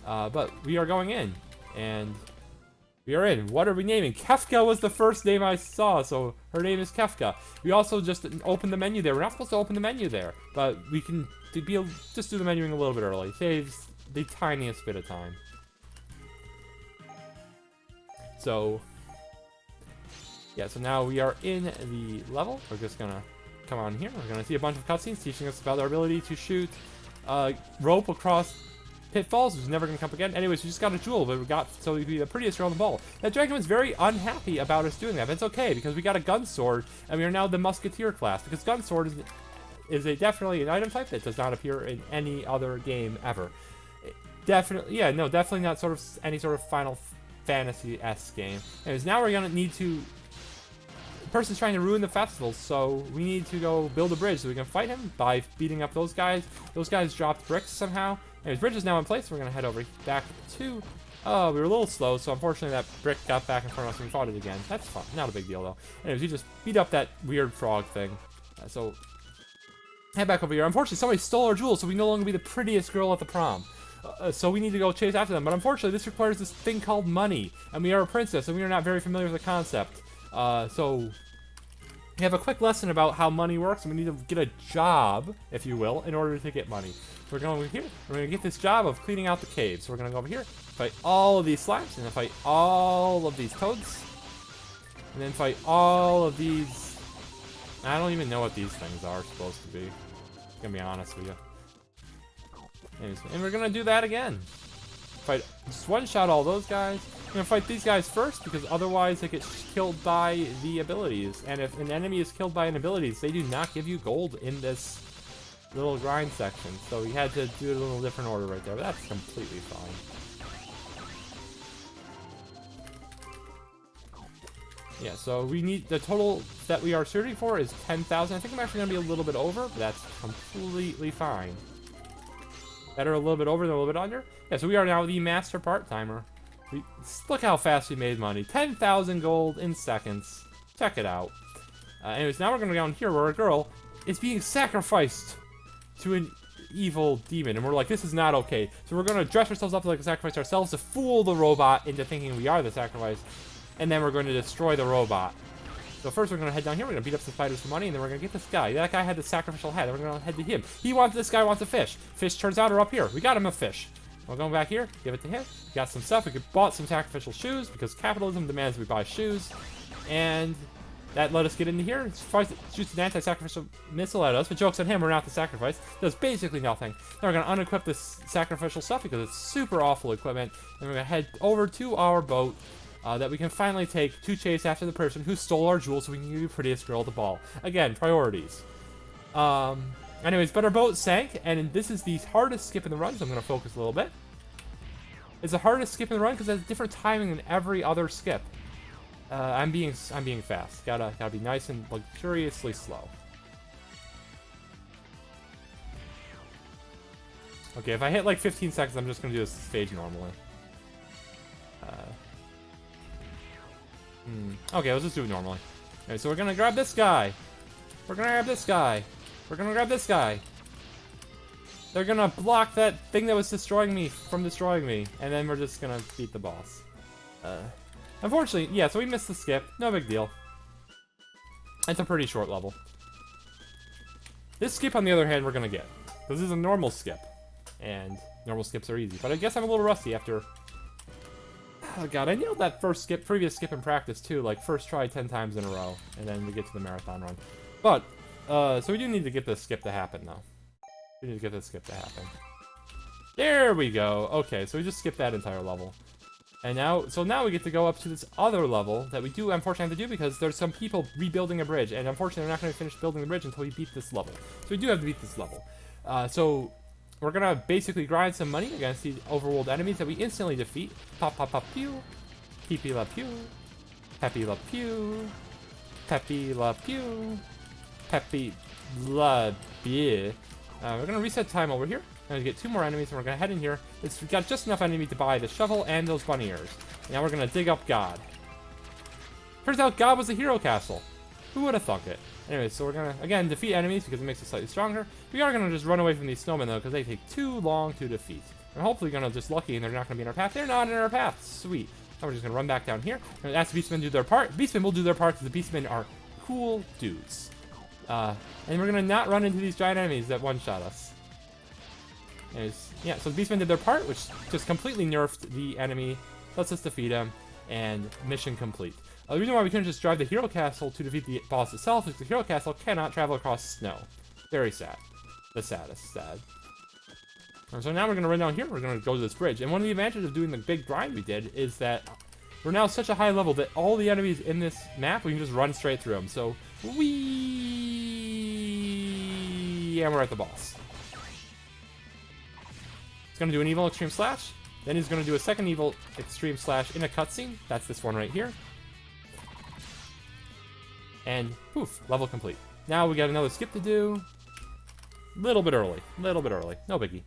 But we are going in, and we are in. What are we naming? Kefka was the first name I saw, so her name is Kefka. We also just opened the menu there. We're not supposed to open the menu there, but we can just do the menuing a little bit early. Saves the tiniest bit of time. So, yeah, so now we are in the level. We're just gonna come on here. We're gonna see a bunch of cutscenes teaching us about our ability to shoot rope across pitfalls, which is never gonna come up again. Anyways, we just got a jewel, but we got so we'd be the prettiest girl in the ball. That dragon was very unhappy about us doing that, but it's okay because we got a gun sword, and we are now the Musketeer class because gun sword is definitely an item type that does not appear in any other game ever. Definitely, yeah, no, definitely not sort of any sort of Final Fantasy-esque game. Anyways, now we're gonna need to. The person's trying to ruin the festivals, so we need to go build a bridge so we can fight him by beating up those guys. Those guys dropped bricks somehow. Anyways, bridge is now in place. We're gonna head over back to. Oh, we were a little slow, so unfortunately that brick got back in front of us and we fought it again. That's fun, not a big deal though. Anyways, we just beat up that weird frog thing. So. Head back over here. Unfortunately, somebody stole our jewels, so we no longer be the prettiest girl at the prom. So we need to go chase after them. But unfortunately, this requires this thing called money. And we are a princess, and we are not very familiar with the concept. So we have a quick lesson about how money works, and we need to get a job, if you will, in order to get money. We're going over here. We're going to get this job of cleaning out the cave. So we're going to go over here, fight all of these slimes, and then fight all of these toads. And then fight all of these... I don't even know what these things are supposed to be. I'm going to be honest with you. And we're going to do that again. Fight, just one-shot all those guys. We're going to fight these guys first, because otherwise they get killed by the abilities. And if an enemy is killed by an abilities, they do not give you gold in this little grind section. So we had to do it a little different order right there, but that's completely fine. Yeah, so we need, the total that we are shooting for is 10,000. I think I'm actually going to be a little bit over, but that's completely fine. Better a little bit over than a little bit under. Yeah, so we are now the master part-timer. Look how fast we made money. 10,000 gold in seconds. Check it out. Anyways, now we're going to go down here where a girl is being sacrificed to an evil demon. And we're like, this is not okay. So we're going to dress ourselves up like a sacrifice ourselves to fool the robot into thinking we are the sacrifice. And then we're going to destroy the robot. So first we're going to head down here. We're going to beat up some spiders for money. And then we're going to get this guy. That guy had the sacrificial head. Then we're going to head to him. This guy wants a fish. Fish turns out are up here. We got him a fish. We're going back here. Give it to him. We got some stuff. We bought some sacrificial shoes because capitalism demands we buy shoes. And that let us get into here. Shoots an anti-sacrificial missile at us, but joke's on him, we're not the sacrifice. Does basically nothing. Then we're going to unequip this sacrificial stuff because it's super awful equipment. And we're going to head over to our boat that we can finally take to chase after the person who stole our jewels so we can give you prettiest girl the ball. Again, priorities. Anyways, but our boat sank, and this is the hardest skip in the run, so I'm going to focus a little bit. It's the hardest skip in the run because it has different timing than every other skip. I'm being fast. Gotta be nice and luxuriously slow. Okay, if I hit like 15 seconds, I'm just gonna do this stage normally. Okay, let's just do it normally. Okay, so we're gonna grab this guy. We're gonna grab this guy. We're gonna grab this guy. They're gonna block that thing that was destroying me from destroying me, and then we're just gonna beat the boss. Unfortunately, yeah, so we missed the skip. No big deal. It's a pretty short level. This skip, on the other hand, we're gonna get. This is a normal skip. And normal skips are easy. But I guess I'm a little rusty after... Oh god, I nailed that previous skip in practice too. Like, first try 10 times in a row. And then we get to the marathon run. But, so we do need to get this skip to happen, though. We need to get this skip to happen. There we go. Okay, so we just skipped that entire level. And now, so now we get to go up to this other level that we do unfortunately have to do because there's some people rebuilding a bridge, and unfortunately they're not going to finish building the bridge until we beat this level. So we do have to beat this level. So we're going to basically grind some money against these overworld enemies that we instantly defeat. Pop, pop, pop, pew. Peepee la pew. Peppy la pew. Peppy la pew. Peppy la beer. We're going to reset time over here. We're going to get 2 more enemies, and we're going to head in here. We've got just enough enemy to buy the shovel and those bunny ears. Now we're going to dig up God. Turns out God was a hero castle. Who would have thunk it? Anyway, so we're going to, again, defeat enemies because it makes us slightly stronger. We are going to just run away from these snowmen, though, because they take too long to defeat. We're hopefully going to just lucky, and they're not going to be in our path. They're not in our path. Sweet. Now we're just going to run back down here. And ask the Beastmen to do their part. Beastmen will do their part because the Beastmen are cool dudes. And we're going to not run into these giant enemies that one-shot us. Yeah, so the Beastmen did their part, which just completely nerfed the enemy, lets us defeat him, and mission complete. The reason why we couldn't just drive the Hero Castle to defeat the boss itself is the Hero Castle cannot travel across snow. Very sad. The saddest sad. And so now we're going to run down here, we're going to go to this bridge, and one of the advantages of doing the big grind we did is that we're now such a high level that all the enemies in this map, we can just run straight through them. So, and we're at the boss. He's going to do an evil extreme slash. Then he's going to do a second evil extreme slash in a cutscene. That's this one right here. And poof, level complete. Now we got another skip to do. Little bit early. No biggie.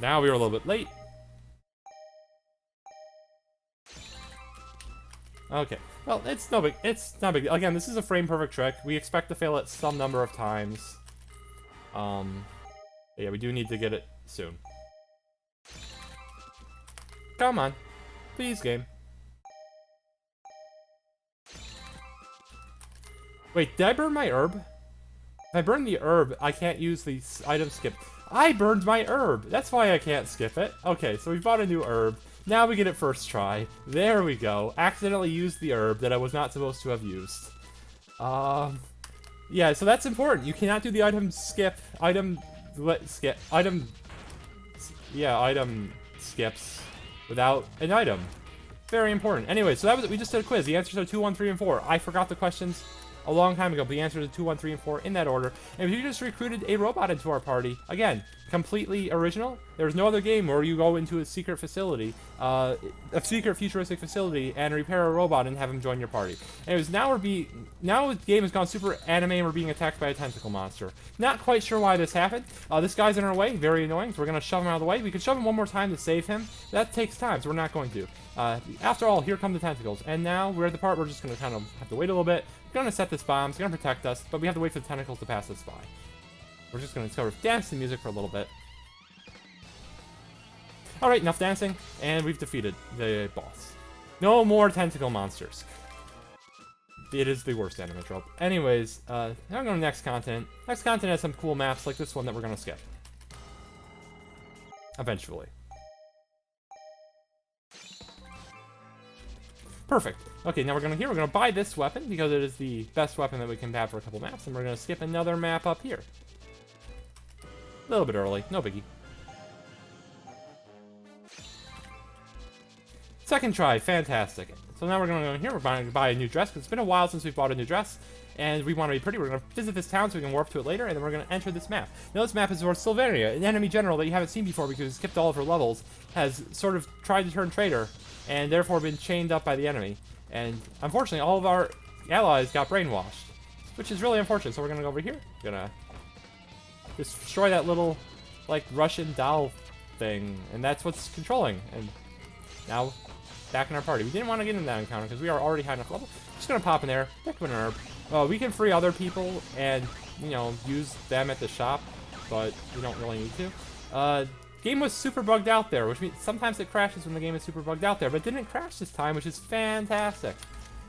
Now we were a little bit late. Okay. Well, it's not big. Again, this is a frame perfect trick. We expect to fail it some number of times. Yeah, we do need to get it soon. Come on. Please, game. Wait, did I burn my herb? If I burn the herb, I can't use the item skip. I burned my herb! That's why I can't skip it. Okay, so we bought a new herb. Now we get it first try. There we go. Accidentally used the herb that I was not supposed to have used. Yeah, so that's important. You cannot do the item skip. Item skips without an item. Very important. Anyway, so that was it. We just did a quiz. The answers are 2, 1, 3, and 4. I forgot the questions a long time ago, but the answers are 2, 1, 3, and 4 in that order. And if you just recruited a robot into our party, again, completely original. There's no other game where you go into a secret facility, a secret futuristic facility, and repair a robot and have him join your party. Anyways, now the game has gone super anime and we're being attacked by a tentacle monster. Not quite sure why this happened. This guy's in our way, very annoying, so we're gonna shove him out of the way. We could shove him one more time to save him. That takes time, so we're not going to. After all, here come the tentacles. And now we're at the part where we're just gonna kind of have to wait a little bit. We're gonna set this bomb, it's gonna protect us, but we have to wait for the tentacles to pass us by. We're just gonna sort of dance the music for a little bit. Alright, enough dancing, and we've defeated the boss. No more tentacle monsters. It is the worst anime trope. Anyways, now I'm going to next continent. Next continent has some cool maps like this one that we're gonna skip. Eventually. Perfect. Okay, now we're gonna buy this weapon because it is the best weapon that we can have for a couple maps, and we're gonna skip another map up here. A little bit early, no biggie. Second try, fantastic. So now we're gonna go in here, we're going to buy a new dress, because it's been a while since we've bought a new dress, and we want to be pretty. We're gonna visit this town so we can warp to it later, and then we're gonna enter this map. Now this map is for Sylvania, an enemy general that you haven't seen before because we skipped all of her levels, has sort of tried to turn traitor, and therefore been chained up by the enemy. And unfortunately, all of our allies got brainwashed, which is really unfortunate. So we're gonna go over here, gonna destroy that little, like, Russian doll thing, and that's what's controlling. And now, back in our party. We didn't want to get in that encounter because we are already high enough level. Just gonna pop in there, pick up an herb. We can free other people and, you know, use them at the shop, but we don't really need to. Game was super bugged out there, which means sometimes it crashes when the game is super bugged out there, but it didn't crash this time, which is fantastic.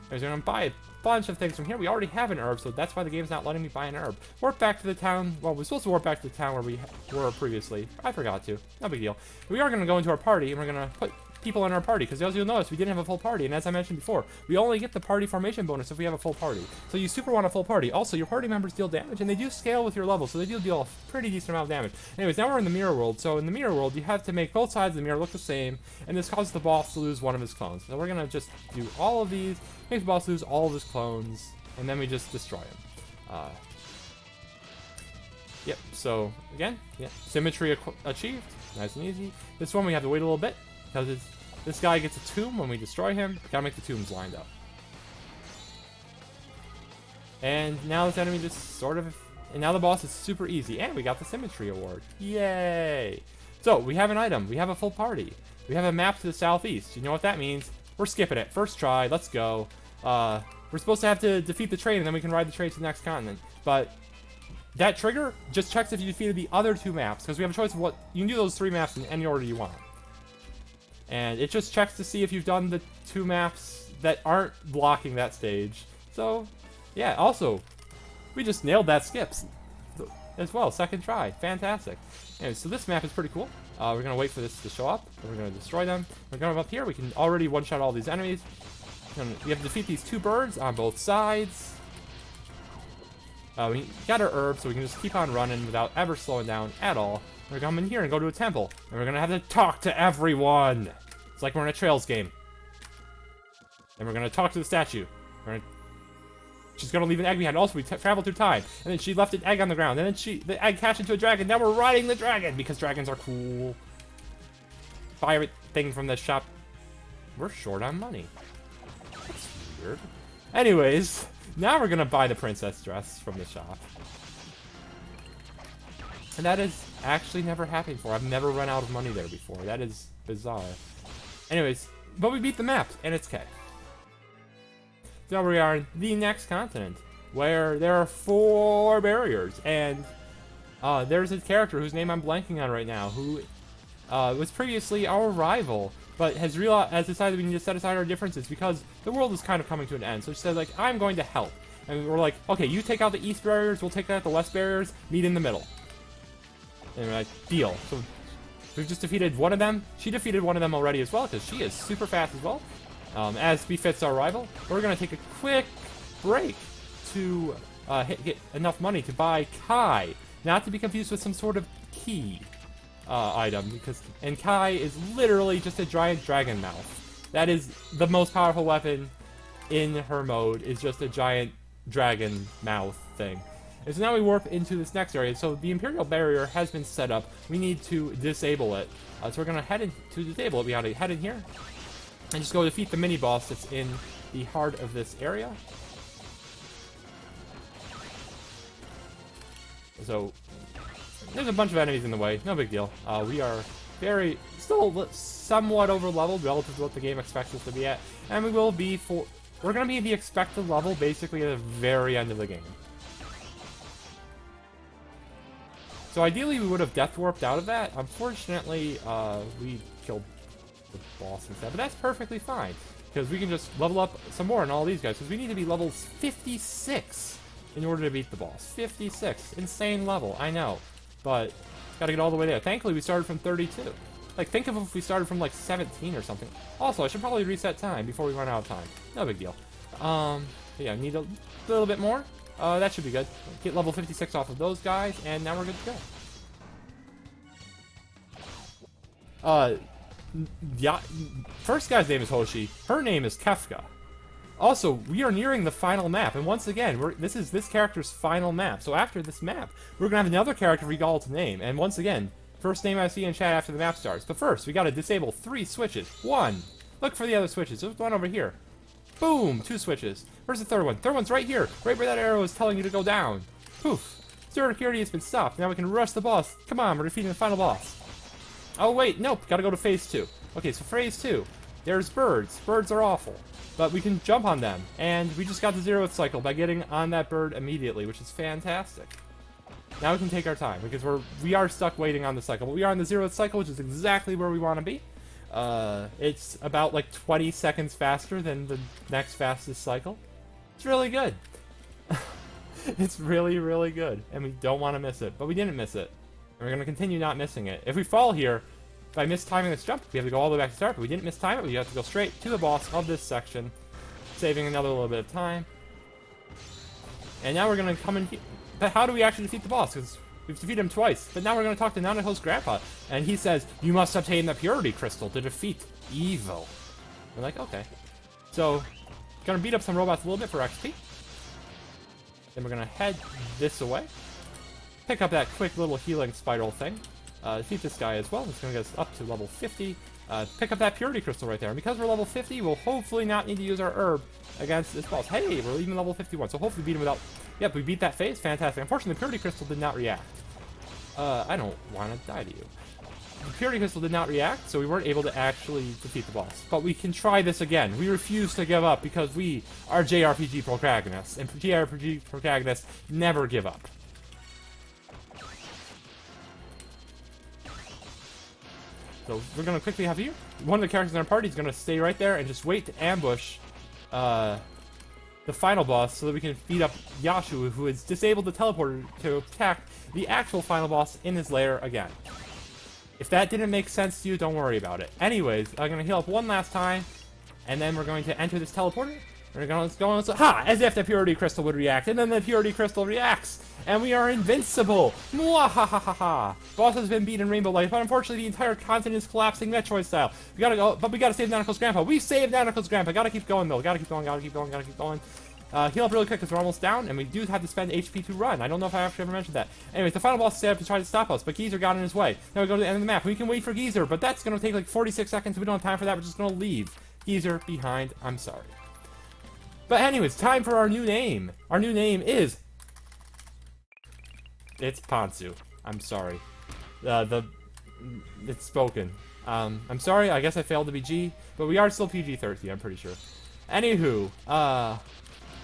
We're gonna buy a bunch of things from here. We already have an herb, so that's why the game's not letting me buy an herb. Warp back to the town. Well, we're supposed to warp back to the town where we were previously. I forgot to. No big deal. We are gonna go into our party, and we're gonna put people in our party, because as you'll notice, we didn't have a full party, and as I mentioned before, we only get the party formation bonus if we have a full party. So you super want a full party. Also, your party members deal damage, and they do scale with your level, so they do deal a pretty decent amount of damage. Anyways, now we're in the mirror world. So in the mirror world, you have to make both sides of the mirror look the same, and this causes the boss to lose one of his clones. So we're gonna just do all of these, make the boss lose all of his clones, and then we just destroy him. Yep, so again, yeah, symmetry achieved, nice and easy. This one we have to wait a little bit, because this guy gets a tomb when we destroy him. Gotta make the tombs lined up. And now this enemy just sort of... And now the boss is super easy. And we got the Symmetry Award. Yay! So, we have an item. We have a full party. We have a map to the southeast. You know what that means? We're skipping it. First try. Let's go. We're supposed to have to defeat the train, and then we can ride the train to the next continent. But that trigger just checks if you defeated the other two maps, because we have a choice of what... You can do those 3 maps in any order you want. And it just checks to see if you've done the 2 maps that aren't blocking that stage. So, yeah, also, we just nailed that skips as well. Second try. Fantastic. Anyway, so this map is pretty cool. We're going to wait for this to show up, and we're going to destroy them. We're going up here. We can already one-shot all these enemies. And we have to defeat these 2 birds on both sides. We got our herb, so we can just keep on running without ever slowing down at all. We're gonna come in here and go to a temple, and we're gonna have to talk to everyone. It's like we're in a Trails game. And we're gonna talk to the statue. She's gonna leave an egg behind. Also, we traveled through time, and then she left an egg on the ground, and then the egg hatched into a dragon. Now we're riding the dragon because dragons are cool. Buy everything from the shop. We're short on money. That's weird. Anyways, now we're gonna buy the princess dress from the shop. And that has actually never happened before. I've never run out of money there before. That is bizarre. Anyways, but we beat the map, and it's K. So now we are in the next continent, where there are 4 barriers, and there's a character whose name I'm blanking on right now, who was previously our rival, but has decided we need to set aside our differences because the world is kind of coming to an end. So she said, like, I'm going to help. And we're like, okay, you take out the east barriers, we'll take out the west barriers, meet in the middle. And we're like, deal. So we've just defeated one of them. She defeated one of them already as well, because she is super fast as well. As befits our rival, we're going to take a quick break to get enough money to buy Kai. Not to be confused with some sort of key item, and Kai is literally just a giant dragon mouth. That is the most powerful weapon in her mode, is just a giant dragon mouth thing. And so now we warp into this next area. So the Imperial Barrier has been set up. We need to disable it. So we're going to head in to disable it. We got to head in here and just go defeat the mini-boss that's in the heart of this area. So there's a bunch of enemies in the way. No big deal. We are still somewhat over-leveled relative to what the game expects us to be at. And we will be we're going to be at the expected level basically at the very end of the game. So ideally we would have death warped out of that. Unfortunately, we killed the boss instead. But that's perfectly fine, because we can just level up some more on all these guys. Because we need to be levels 56 in order to beat the boss. 56. Insane level, I know. But gotta get all the way there. Thankfully we started from 32. Like, think of if we started from like 17 or something. Also, I should probably reset time before we run out of time. No big deal. Yeah, need a little bit more. That should be good. Get level 56 off of those guys, and now we're good to go. Yeah, first guy's name is Hoshi. Her name is Kefka. Also, we are nearing the final map, and once again, this is this character's final map. So after this map, we're gonna have another character recall to name, and once again, first name I see in chat after the map starts. But first, we gotta disable 3 switches. 1. Look for the other switches. There's one over here. Boom! 2 switches. Where's the third one? Third one's right here. Right where that arrow is telling you to go down. Poof. Security has been stopped. Now we can rush the boss. Come on, we're defeating the final boss. Oh wait, nope. Gotta go to phase 2. Okay, so phase 2. There's birds. Birds are awful. But we can jump on them. And we just got the 0th cycle by getting on that bird immediately, which is fantastic. Now we can take our time, because we are stuck waiting on the cycle. But we are on the 0th cycle, which is exactly where we want to be. It's about like 20 seconds faster than the next fastest cycle. It's really good. It's really, really good. And we don't want to miss it. But we didn't miss it. And we're going to continue not missing it. If we fall here, by mistiming this jump, we have to go all the way back to start. But we didn't mistime it. We have to go straight to the boss of this section, saving another little bit of time. And now we're going to come in here. But how do we actually defeat the boss? Because we've defeated him twice. But now we're going to talk to Nanako's grandpa. And he says, you must obtain the purity crystal to defeat evil. We're like, okay. So, gonna beat up some robots a little bit for XP. Then we're gonna head this way. Pick up that quick little healing spiral thing. Defeat this guy as well. It's gonna get us up to level 50. Pick up that purity crystal right there. And because we're level 50, we'll hopefully not need to use our herb against this boss. Hey, we're even level 51, so hopefully beat him without... Yep, we beat that phase. Fantastic. Unfortunately, the purity crystal did not react. I don't want to die to you. The purity crystal did not react, so we weren't able to actually defeat the boss. But we can try this again. We refuse to give up because we are JRPG protagonists, and JRPG protagonists never give up. So we're going to quickly have you. One of the characters in our party is going to stay right there and just wait to ambush the final boss so that we can beat up Yashu, who is disabled the teleporter to attack the actual final boss in his lair again. If that didn't make sense to you, don't worry about it. Anyways, I'm going to heal up one last time, and then we're going to enter this teleporter. We're going to go ha! As if the purity crystal would react, and then the purity crystal reacts, and we are invincible! Mwahahaha! Boss has been beaten Rainbow Light, but unfortunately the entire continent is collapsing Metroid style. We gotta go, but we gotta save Nanako's grandpa. We saved Nanako's grandpa. Gotta keep going though. Gotta keep going. Gotta keep going. Gotta keep going. Heal up really quick because we're almost down, and we do have to spend HP to run. I don't know if I actually ever mentioned that. Anyways, the final boss is set up to try to stop us, but Geezer got in his way. Now we go to the end of the map. We can wait for Geezer, but that's going to take like 46 seconds. We don't have time for that. We're just going to leave Geezer behind. I'm sorry. But anyways, time for our new name. Our new name is... It's Ponsu. I'm sorry. It's spoken. I'm sorry. I guess I failed to be G, but we are still PG-13, I'm pretty sure. Anywho,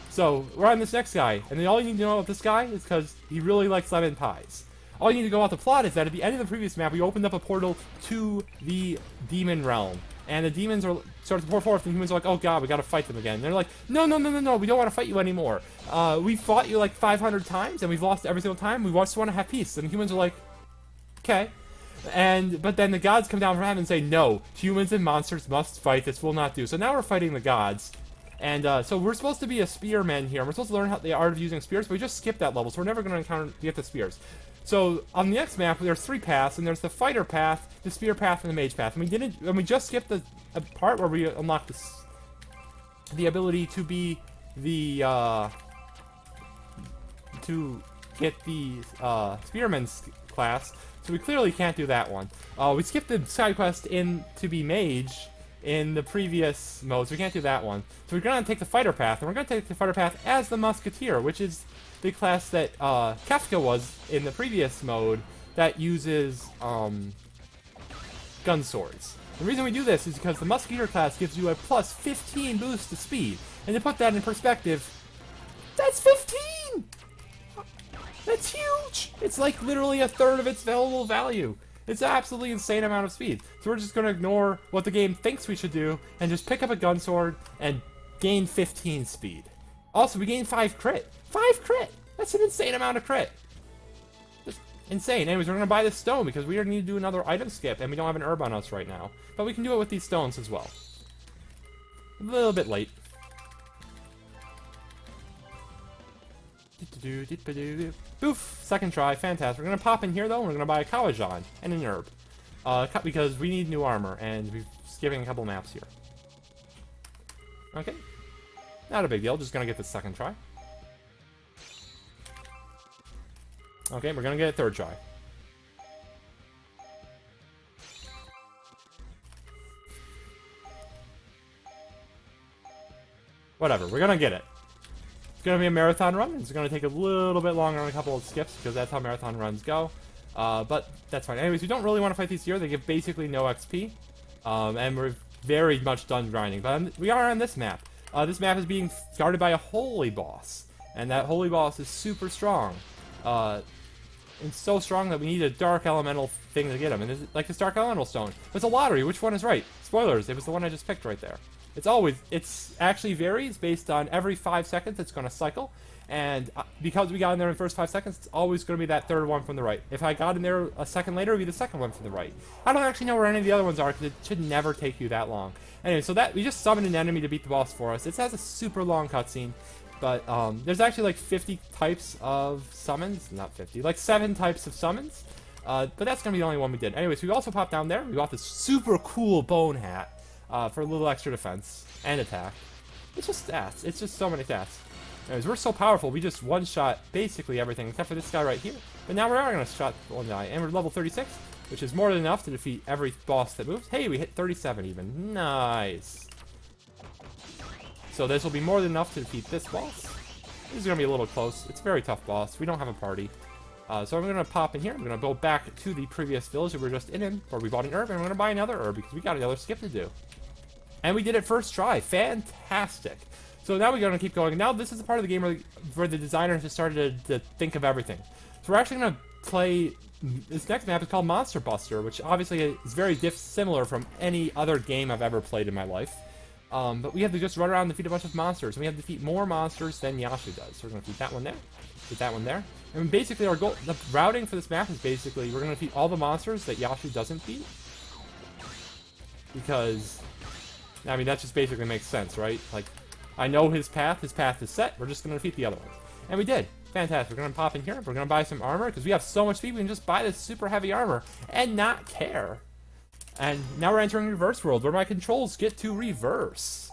so, we're on this next guy, and then all you need to know about this guy is because he really likes lemon pies. All you need to go out the plot is that at the end of the previous map, we opened up a portal to the demon realm. And the demons are start to pour forth, and humans are like, oh god, we gotta fight them again. And they're like, no, no, no, no, no, we don't want to fight you anymore. We fought you like 500 times, and we've lost every single time. We just want to have peace. And humans are like, okay. But then the gods come down from heaven and say, no, humans and monsters must fight. This will not do. So now we're fighting the gods. And so we're supposed to be a spearman here. We're supposed to learn the art of using spears, but we just skipped that level, so we're never going to get the spears. So on the next map, there's 3 paths, and there's the fighter path, the spear path, and the mage path. And we just skipped a part where we unlocked the ability to be the to get the spearman's class. So we clearly can't do that one. We skipped the side quest to be mage in the previous mode, so we can't do that one. So we're going to take the fighter path, and we're going to take the fighter path as the Musketeer, which is the class that Kefka was in the previous mode that uses gun swords. The reason we do this is because the Musketeer class gives you a plus 15 boost to speed. And to put that in perspective, that's 15! That's huge! It's like literally a third of its available value. It's an absolutely insane amount of speed. So we're just going to ignore what the game thinks we should do and just pick up a gun sword and gain 15 speed. Also, we gain 5 crit. 5 crit! That's an insane amount of crit. Just insane. Anyways, we're going to buy this stone because we need to do another item skip and we don't have an herb on us right now. But we can do it with these stones as well. A little bit late. Boof! Second try, fantastic. We're gonna pop in here though, and we're gonna buy a Kawajan and an herb. Because we need new armor, and we're skipping a couple maps here. Okay. Not a big deal, just gonna get the second try. Okay, we're gonna get a third try. Whatever, we're gonna get it. It's going to be a marathon run. It's going to take a little bit longer on a couple of skips because that's how marathon runs go. But that's fine. Anyways, we don't really want to fight these here. They give basically no XP. And we're very much done grinding. But we are on this map. This map is being guarded by a holy boss. And that holy boss is super strong. It's so strong that we need a dark elemental thing to get him. And it's like this dark elemental stone. It's a lottery. Which one is right? Spoilers. It was the one I just picked right there. It's actually varies based on every 5 seconds it's going to cycle, and because we got in there in the first 5 seconds, it's always going to be that third one from the right. If I got in there a second later, it would be the second one from the right. I don't actually know where any of the other ones are, because it should never take you that long. Anyway, so that we just summoned an enemy to beat the boss for us. It has a super long cutscene, but there's actually like 50 types of summons. Not 50, like 7 types of summons, but that's going to be the only one we did. Anyways, we also popped down there. We got this super cool bone hat. For a little extra defense and attack. It's just stats. It's just so many stats. Anyways, we're so powerful, we just one-shot basically everything, except for this guy right here. But now we are going to shot one guy, and we're level 36, which is more than enough to defeat every boss that moves. Hey, we hit 37 even. Nice. So this will be more than enough to defeat this boss. This is going to be a little close. It's a very tough boss. We don't have a party. So I'm going to pop in here. I'm going to go back to the previous village that we were just in, where we bought an herb, and we're going to buy another herb, because we got another skip to do. And we did it first try. Fantastic. So now we're going to keep going. Now this is the part of the game where the designers just started to think of everything. So we're actually going to play... This next map is called Monster Buster, which obviously is very similar from any other game I've ever played in my life. But we have to just run around and defeat a bunch of monsters. And we have to defeat more monsters than Yashu does. So we're going to defeat that one there. Defeat that one there. And basically our goal... The routing for this map is basically we're going to defeat all the monsters that Yashu doesn't beat. Because... I mean, that just basically makes sense, right? Like, I know his path is set, we're just going to defeat the other ones. And we did. Fantastic. We're going to pop in here, we're going to buy some armor, because we have so much speed, we can just buy this super heavy armor, and not care. And now we're entering Reverse World, where my controls get to reverse.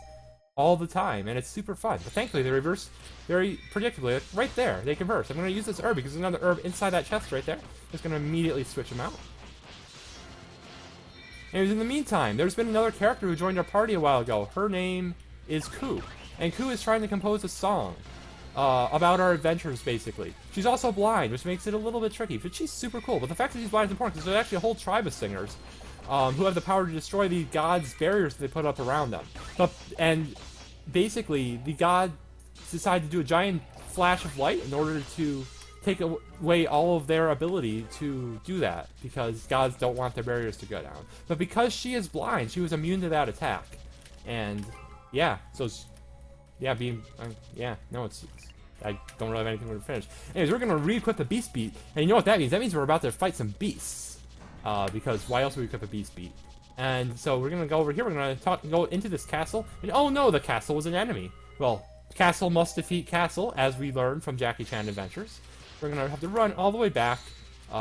All the time, and it's super fun. But thankfully, they reverse very predictably. Like, right there, they converse. I'm going to use this herb, because there's another herb inside that chest right there. Just going to immediately switch them out. And in the meantime, there's been another character who joined our party a while ago. Her name is Ku. And Ku is trying to compose a song about our adventures, basically. She's also blind, which makes it a little bit tricky, but she's super cool. But the fact that she's blind is important, because there's actually a whole tribe of singers who have the power to destroy the gods' barriers that they put up around them. And basically, the god decided to do a giant flash of light in order to take away all of their ability to do that, because gods don't want their barriers to go down. But because she is blind, she was immune to that attack. And, yeah, so it's, yeah, I don't really have anything to finish. Anyways, we're going to re-equip the Beast Beat, and you know what that means? That means we're about to fight some beasts. Because why else would we equip a Beast Beat? And so we're going to go over here, we're going to go into this castle, and oh no, the castle was an enemy. Well, castle must defeat castle, as we learned from Jackie Chan Adventures. We're going to have to run all the way back.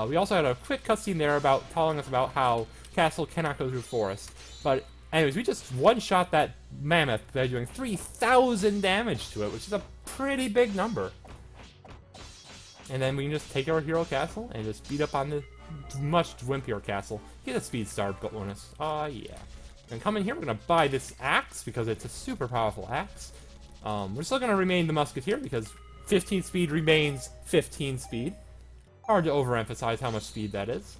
We also had a quick cutscene there about telling us about how castle cannot go through forest. But anyways, we just one-shot that mammoth by doing 3,000 damage to it, which is a pretty big number. And then we can just take our hero castle and just beat up on the much wimpier castle. Get a speed star bonus. Yeah. And come in here, we're going to buy this axe because it's a super powerful axe. We're still going to remain the Musketeer because 15 speed remains 15 speed. Hard to overemphasize how much speed that is.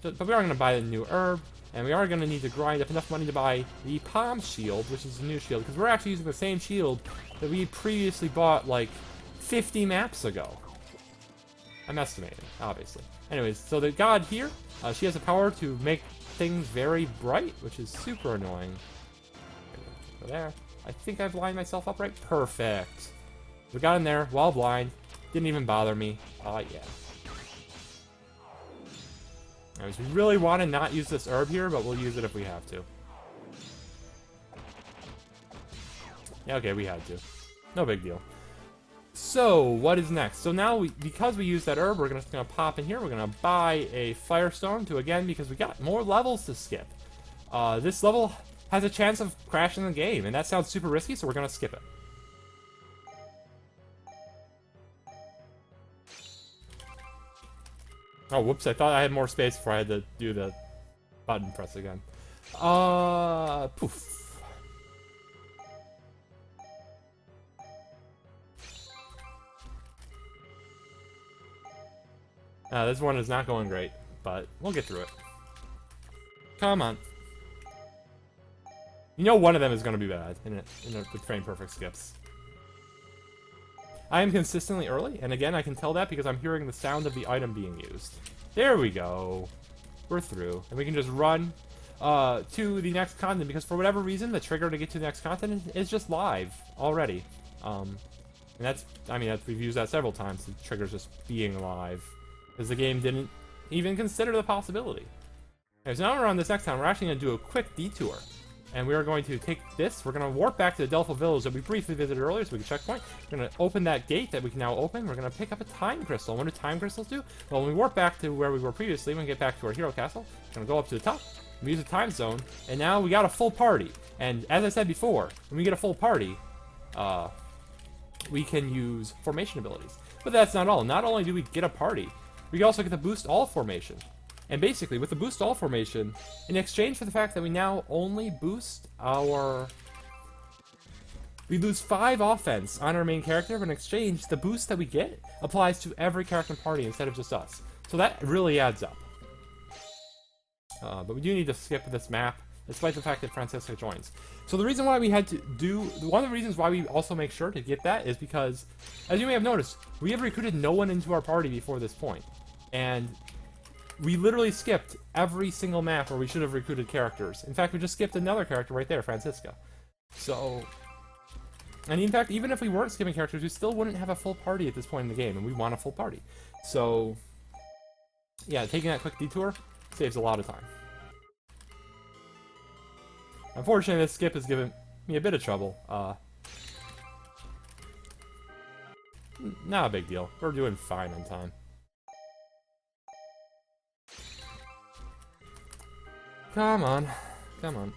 But we are going to buy the new herb, and we are going to need to grind up enough money to buy the palm shield, which is a new shield, because we're actually using the same shield that we previously bought like 50 maps ago. I'm estimating, obviously. Anyways, so the god here, she has the power to make things very bright, which is super annoying. Go there. I think I've lined myself up right. Perfect. We got in there while blind. Didn't even bother me. Yeah. Anyways, we really want to not use this herb here, but we'll use it if we have to. Yeah, okay, we had to. No big deal. So, what is next? So now, because we used that herb, we're just going to pop in here. We're going to buy a Firestone to, again, because we got more levels to skip. This level has a chance of crashing the game, and that sounds super risky, so we're going to skip it. Oh, whoops, I thought I had more space before I had to do the button press again. Poof. This one is not going great, but we'll get through it. Come on. You know one of them is going to be bad with frame perfect skips. I am consistently early, and again, I can tell that because I'm hearing the sound of the item being used. There we go. We're through. And we can just run to the next continent, because for whatever reason, the trigger to get to the next continent is just live already. And we've used that several times, the trigger's just being live. Because the game didn't even consider the possibility. Okay, so now we're on this next time, we're actually going to do a quick detour. And we are going to take this, we're going to warp back to the Dowolff village that we briefly visited earlier so we can checkpoint. We're going to open that gate that we can now open. We're going to pick up a time crystal. What do time crystals do? Well, when we warp back to where we were previously, when we get back to our hero castle, we're going to go up to the top, we use a time zone, and now we got a full party. And as I said before, when we get a full party, we can use formation abilities. But that's not all. Not only do we get a party, we also get the boost all formation. And basically, with the boost all formation, in exchange for the fact that we now only boost our... We lose 5 offense on our main character, but in exchange, the boost that we get applies to every character in the party instead of just us. So that really adds up. But we do need to skip this map, despite the fact that Francisca joins. So the reason why we had to do... One of the reasons why we also make sure to get that is because, as you may have noticed, we have recruited no one into our party before this point. And we literally skipped every single map where we should have recruited characters. In fact, we just skipped another character right there, Francisca. So... And in fact, even if we weren't skipping characters, we still wouldn't have a full party at this point in the game, and we want a full party. So, yeah, taking that quick detour saves a lot of time. Unfortunately, this skip has given me a bit of trouble. Not a big deal. We're doing fine on time. Come on. Come on.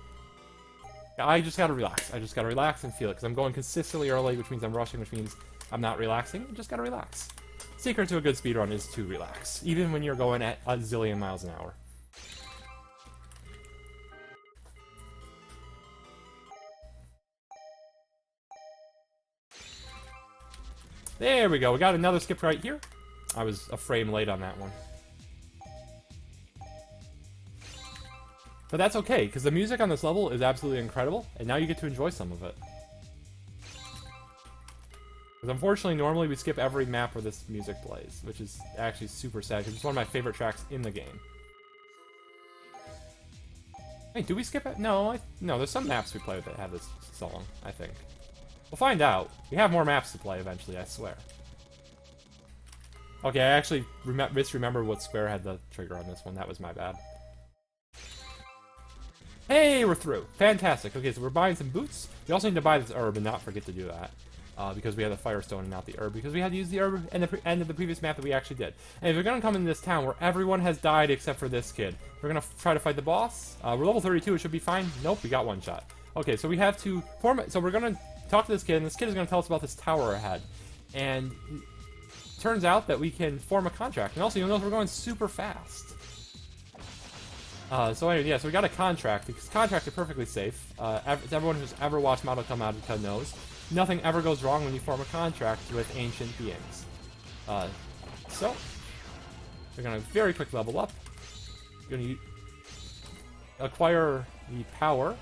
I just gotta relax. I just gotta relax and feel it, because I'm going consistently early, which means I'm rushing, which means I'm not relaxing. I just gotta relax. Secret to a good speedrun is to relax, even when you're going at a zillion miles an hour. There we go. We got another skip right here. I was a frame late on that one. But that's okay, because the music on this level is absolutely incredible, and now you get to enjoy some of it. Because unfortunately, normally we skip every map where this music plays, which is actually super sad, because it's one of my favorite tracks in the game. Wait, do we skip it? No, no, there's some maps we play that have this song, I think. We'll find out. We have more maps to play eventually, I swear. Okay, I actually misremembered what square had the trigger on this one. That was my bad. Hey, we're through. Fantastic. Okay, so we're buying some boots. We also need to buy this herb and not forget to do that. Because we have the Firestone and not the herb. Because we had to use the herb in the end of the previous map that we actually did. And if we're going to come into this town where everyone has died except for this kid, we're going to try to fight the boss. We're level 32. It should be fine. Nope, we got one shot. Okay, so we have to form it. So we're going to talk to this kid, and this kid is going to tell us about this tower ahead. And it turns out that we can form a contract. And also, you'll notice we're going super fast. So anyway, yeah, so we got a contract. Because contracts are perfectly safe. Everyone who's ever watched Model Kommatica knows. Nothing ever goes wrong when you form a contract with ancient beings. So, we're going to very quick level up. We're going to acquire the power.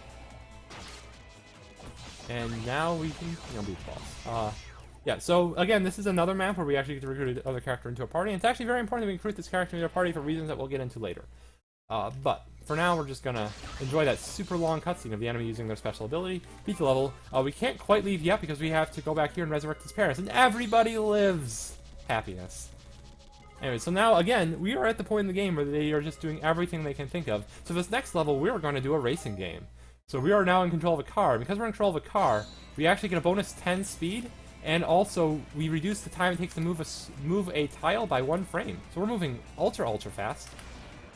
And now we can, beat the boss. Yeah, so again, this is another map where we actually get to recruit another character into a party. And it's actually very important that we recruit this character into a party for reasons that we'll get into later. But for now, we're just gonna enjoy that super long cutscene of the enemy using their special ability, beat the level. We can't quite leave yet because we have to go back here and resurrect his parents, and everybody lives! Happiness. Anyway, so now, again, we are at the point in the game where they are just doing everything they can think of. So this next level, we are going to do a racing game. So we are now in control of a car. Because we're in control of a car, we actually get a bonus 10 speed, and also we reduce the time it takes to move a tile by 1 frame. So we're moving ultra fast.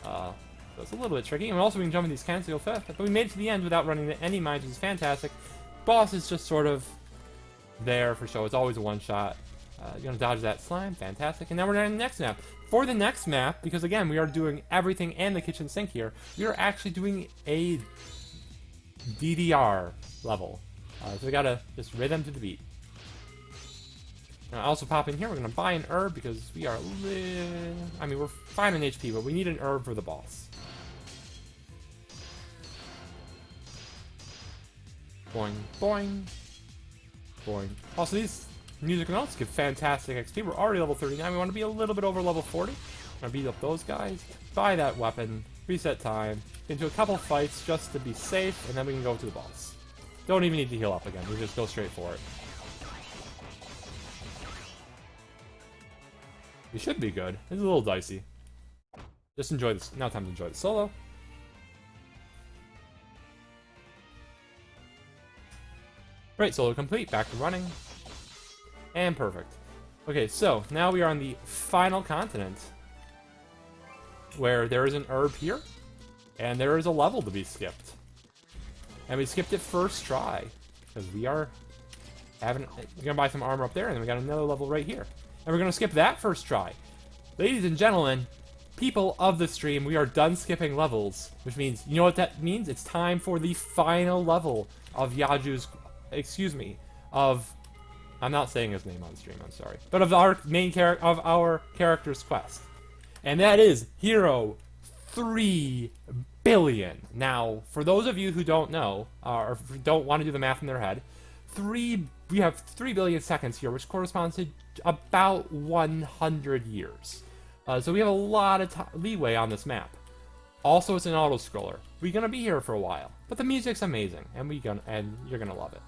So it's a little bit tricky, and also we can jump in these cans to go fast, but we made it to the end without running into any mines, which is fantastic. Boss is just sort of there for show. It's always a one-shot. You're gonna dodge that slime, fantastic. And now we're on the next map. For the next map, because again, we are doing everything and the kitchen sink here, we are actually doing a DDR level. So we gotta just rhythm to the beat. Now, also pop in here, we're gonna buy an herb because we are we're fine on HP, but we need an herb for the boss. Boing, boing, boing. Also, these music notes give fantastic XP. We're already level 39. We want to be a little bit over level 40. We're gonna beat up those guys, buy that weapon, reset time, get into a couple fights just to be safe, and then we can go to the boss. Don't even need to heal up again. We just go straight for it. We should be good. It's a little dicey. Just enjoy this. Now time to enjoy the solo. Right, solo complete. Back to running. And perfect. Okay, so now we are on the final continent, where there is an herb here, and there is a level to be skipped. And we skipped it first try, because we're gonna buy some armor up there, and then we got another level right here. And we're gonna skip that first try. Ladies and gentlemen, people of the stream, we are done skipping levels, which means, you know what that means? It's time for the final level of Yaju's, I'm not saying his name on stream, I'm sorry, but of our main character, of our character's quest. And that is Hero 3 billion. Now, for those of you who don't know, or don't want to do the math in their head, we have 3 billion seconds here, which corresponds to about 100 years. So we have a lot of leeway on this map. Also, it's an auto-scroller. We're gonna be here for a while, but the music's amazing, and you're gonna love it.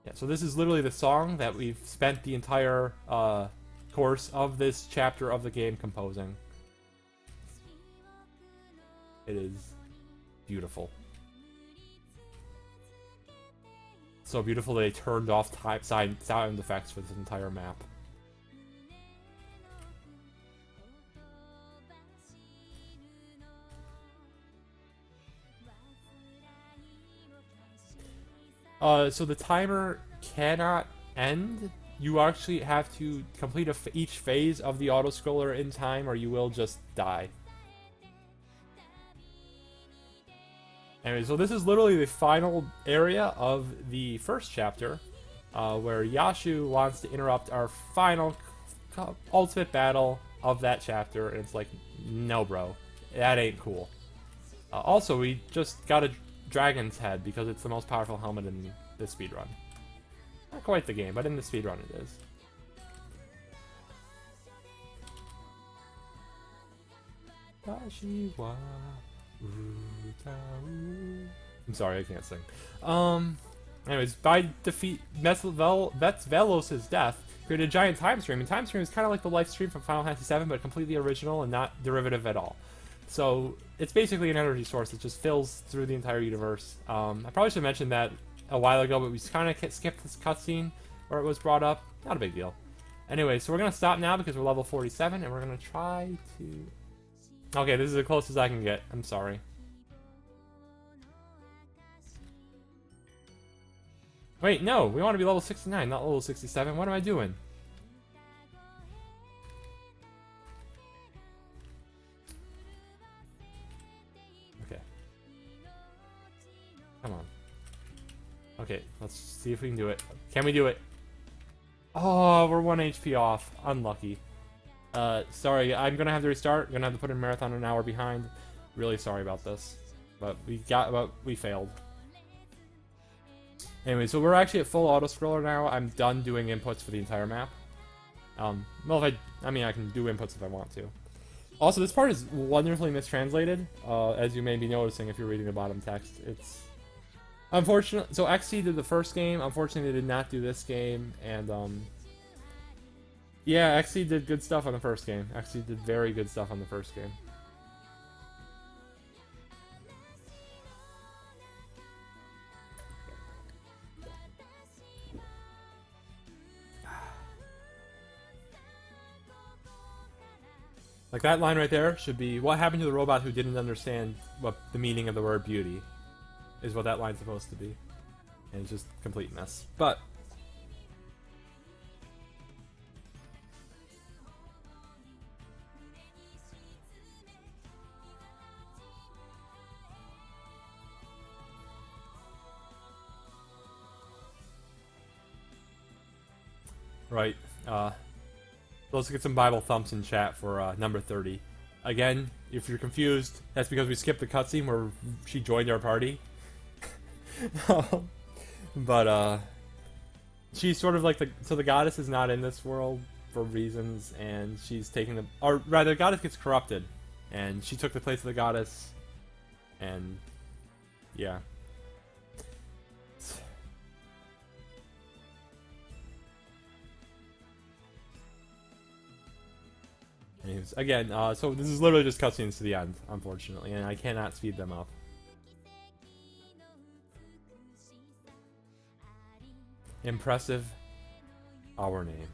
Yeah, so this is literally the song that we've spent the entire course of this chapter of the game composing. It is beautiful. So beautiful that they turned off sound effects for this entire map. So the timer cannot end. You actually have to complete each phase of the auto-scroller in time, or you will just die. Anyway, so this is literally the final area of the first chapter, where Yashu wants to interrupt our final ultimate battle of that chapter, and it's like, no, bro, that ain't cool. Also, we just got a dragon's head because it's the most powerful helmet in this speedrun. Not quite the game, but in the speedrun it is. I'm sorry, I can't sing. Anyways, by defeat Velos' death, created a giant time stream, and time stream is kind of like the life stream from Final Fantasy VII, but completely original and not derivative at all. So it's basically an energy source that just fills through the entire universe. I probably should have mentioned that a while ago, but we kind of skipped this cutscene where it was brought up. Not a big deal. Anyway, so we're going to stop now because we're level 47, and we're going to try to... Okay, this is the closest I can get. I'm sorry. Wait, no, we want to be level 69, not level 67. What am I doing? Okay. Come on. Okay, let's see if we can do it. Can we do it? Oh, we're 1 HP off. Unlucky. Sorry, I'm gonna have to restart. Gonna have to put in marathon an hour behind. Really sorry about this. But we failed. Anyway, so we're actually at full auto-scroller now. I'm done doing inputs for the entire map. Well, I mean, I can do inputs if I want to. Also, this part is wonderfully mistranslated, as you may be noticing if you're reading the bottom text. It's... Unfortunately... So, XC did the first game. Unfortunately, they did not do this game, and, yeah, XC did good stuff on the first game. XC did very good stuff on the first game. Like, that line right there should be, what happened to the robot who didn't understand what the meaning of the word beauty is what that line's supposed to be. And it's just a complete mess. But... Right, let's get some Bible thumps in chat for number 30. Again, if you're confused, that's because we skipped the cutscene where she joined our party. But she's sort of like so the goddess is not in this world for reasons, and she's taking the, or rather, the goddess gets corrupted, and she took the place of the goddess, and yeah. Anyways, again, so this is literally just cutscenes to the end, unfortunately, and I cannot speed them up. Impressive. Our name.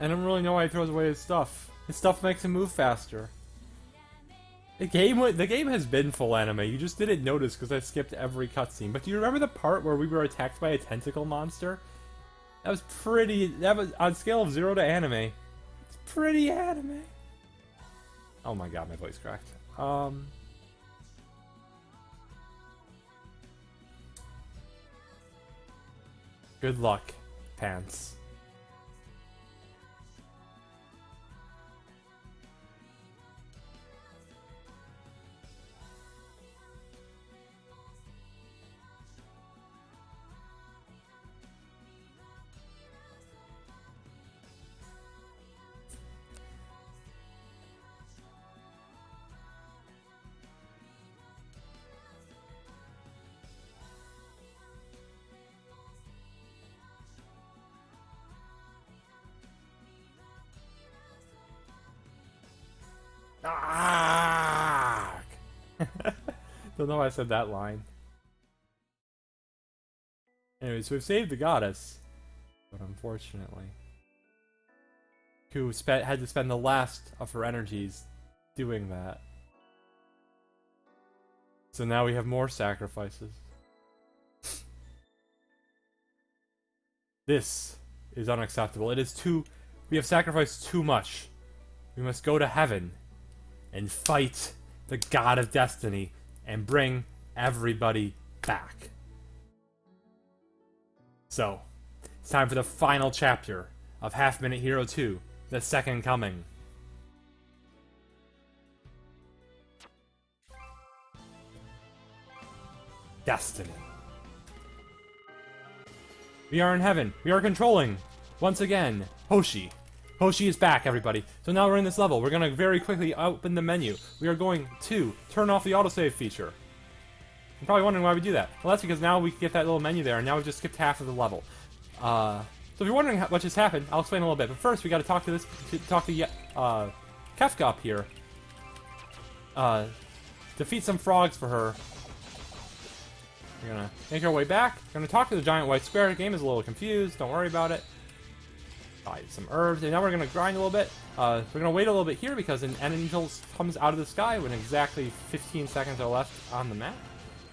I don't really know why he throws away his stuff. His stuff makes him move faster. The game has been full anime. You just didn't notice because I skipped every cutscene. But do you remember the part where we were attacked by a tentacle monster? That was pretty... That was on scale of 0 to anime. It's pretty anime. Oh my god, my voice cracked. Good luck, pants. Ah! Don't know why I said that line. Anyways, we've saved the goddess, but unfortunately... who had to spend the last of her energies doing that. So now we have more sacrifices. This is unacceptable. It is too... We have sacrificed too much. We must go to heaven and fight the god of destiny and bring everybody back. So, it's time for the final chapter of Half Minute Hero 2, The Second Coming. Destiny. We are in heaven. We are controlling, once again, Hoshi. Hoshi is back, everybody. So now we're in this level. We're going to very quickly open the menu. We are going to turn off the autosave feature. You're probably wondering why we do that. Well, that's because now we get that little menu there, and now we've just skipped half of the level. So if you're wondering what just happened, I'll explain a little bit. But first, we got to talk to Kefka up here. Defeat some frogs for her. We're gonna make our way back. We're gonna talk to the giant white square. The game is a little confused. Don't worry about it. Buy some herbs, and now we're gonna grind a little bit. We're gonna wait a little bit here because an angel comes out of the sky when exactly 15 seconds are left on the map.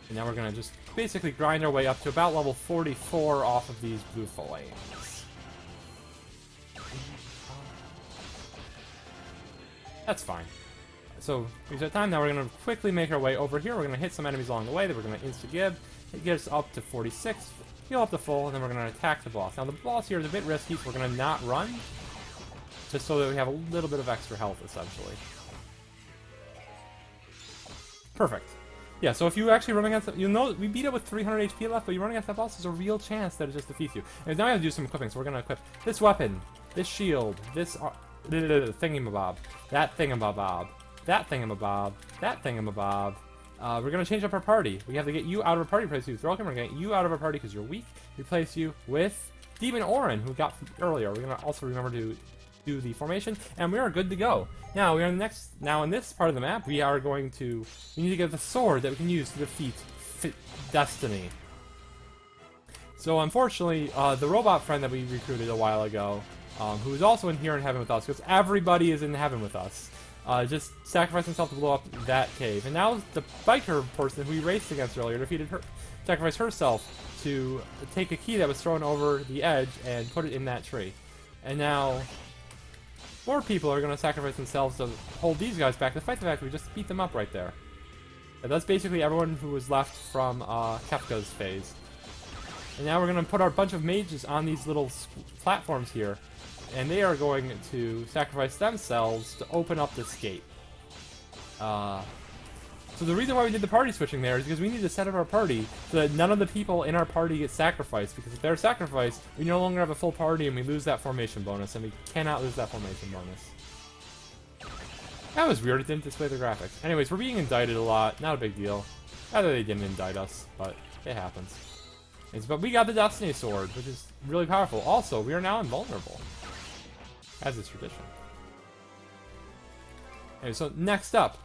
And now we're gonna just basically grind our way up to about level 44 off of these blue flames. That's fine. So, reset time. Now we're going to quickly make our way over here. We're going to hit some enemies along the way that we're going to insta-gib. It gets us up to 46. Heal up to full, and then we're going to attack the boss. Now, the boss here is a bit risky, so we're going to not run. Just so that we have a little bit of extra health, essentially. Perfect. Yeah, so if you actually run against it, you'll know we beat it with 300 HP left, but you run against that boss, there's a real chance that it just defeats you. And now we have to do some equipping, so we're going to equip this weapon, this shield, this thingamabob, that thingamabob, that thingamabob, that thingamabob. We're going to change up our party. We have to get you out of our party, replace you with Throlkin. We're going to get you out of our party because you're weak. Replace you with Demon Orin, who got earlier. We're going to also remember to do the formation, and we are good to go. Now, we are now in this part of the map, we need to get the sword that we can use to defeat Destiny. So, unfortunately, the robot friend that we recruited a while ago, who is also in here in heaven with us, because everybody is in heaven with us, just sacrificed himself to blow up that cave. And now the biker person who we raced against earlier sacrificed herself to take a key that was thrown over the edge and put it in that tree. And now more people are going to sacrifice themselves to hold these guys back, to fight the fact that we just beat them up right there. And that's basically everyone who was left from Kefka's phase. And now we're going to put our bunch of mages on these little platforms here, and they are going to sacrifice themselves to open up this gate. So the reason why we did the party switching there is because we need to set up our party so that none of the people in our party get sacrificed, because if they're sacrificed, we no longer have a full party and we lose that formation bonus, and we cannot lose that formation bonus. That was weird, it didn't display the graphics. Anyways, we're being indicted a lot, not a big deal. Rather they didn't indict us, but it happens. But we got the Destiny Sword, which is really powerful. Also, we are now invulnerable, as is tradition. Okay, so next up,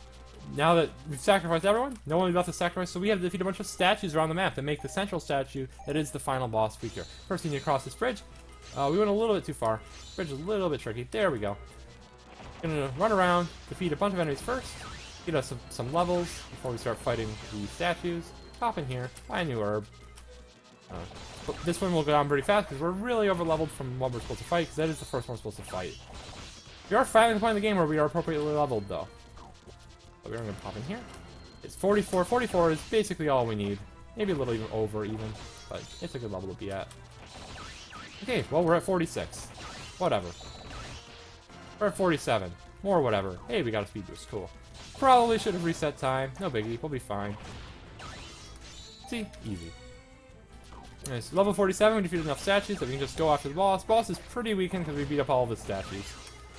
now that we've sacrificed everyone, no one left to sacrifice, so we have to defeat a bunch of statues around the map that make the central statue that is the final boss feature. First, we need to cross this bridge. We went a little bit too far. Bridge is a little bit tricky. There we go. Gonna run around, defeat a bunch of enemies first, get us some levels before we start fighting the statues. Hop in here, buy a new herb. But this one will go down pretty fast because we're really over-leveled from what we're supposed to fight, because that is the first one we're supposed to fight. We are finally at the point in the game where we are appropriately leveled, though. So we're going to pop in here. It's 44. 44 is basically all we need. Maybe a little even over, even. But it's a good level to be at. Okay, well, we're at 46. Whatever. We're at 47. More whatever. Hey, we got a speed boost. Cool. Probably should have reset time. No biggie. We'll be fine. See? Easy. Okay, so level 47, we defeated enough statues that we can just go after the boss. Boss is pretty weakened because we beat up all of the statues.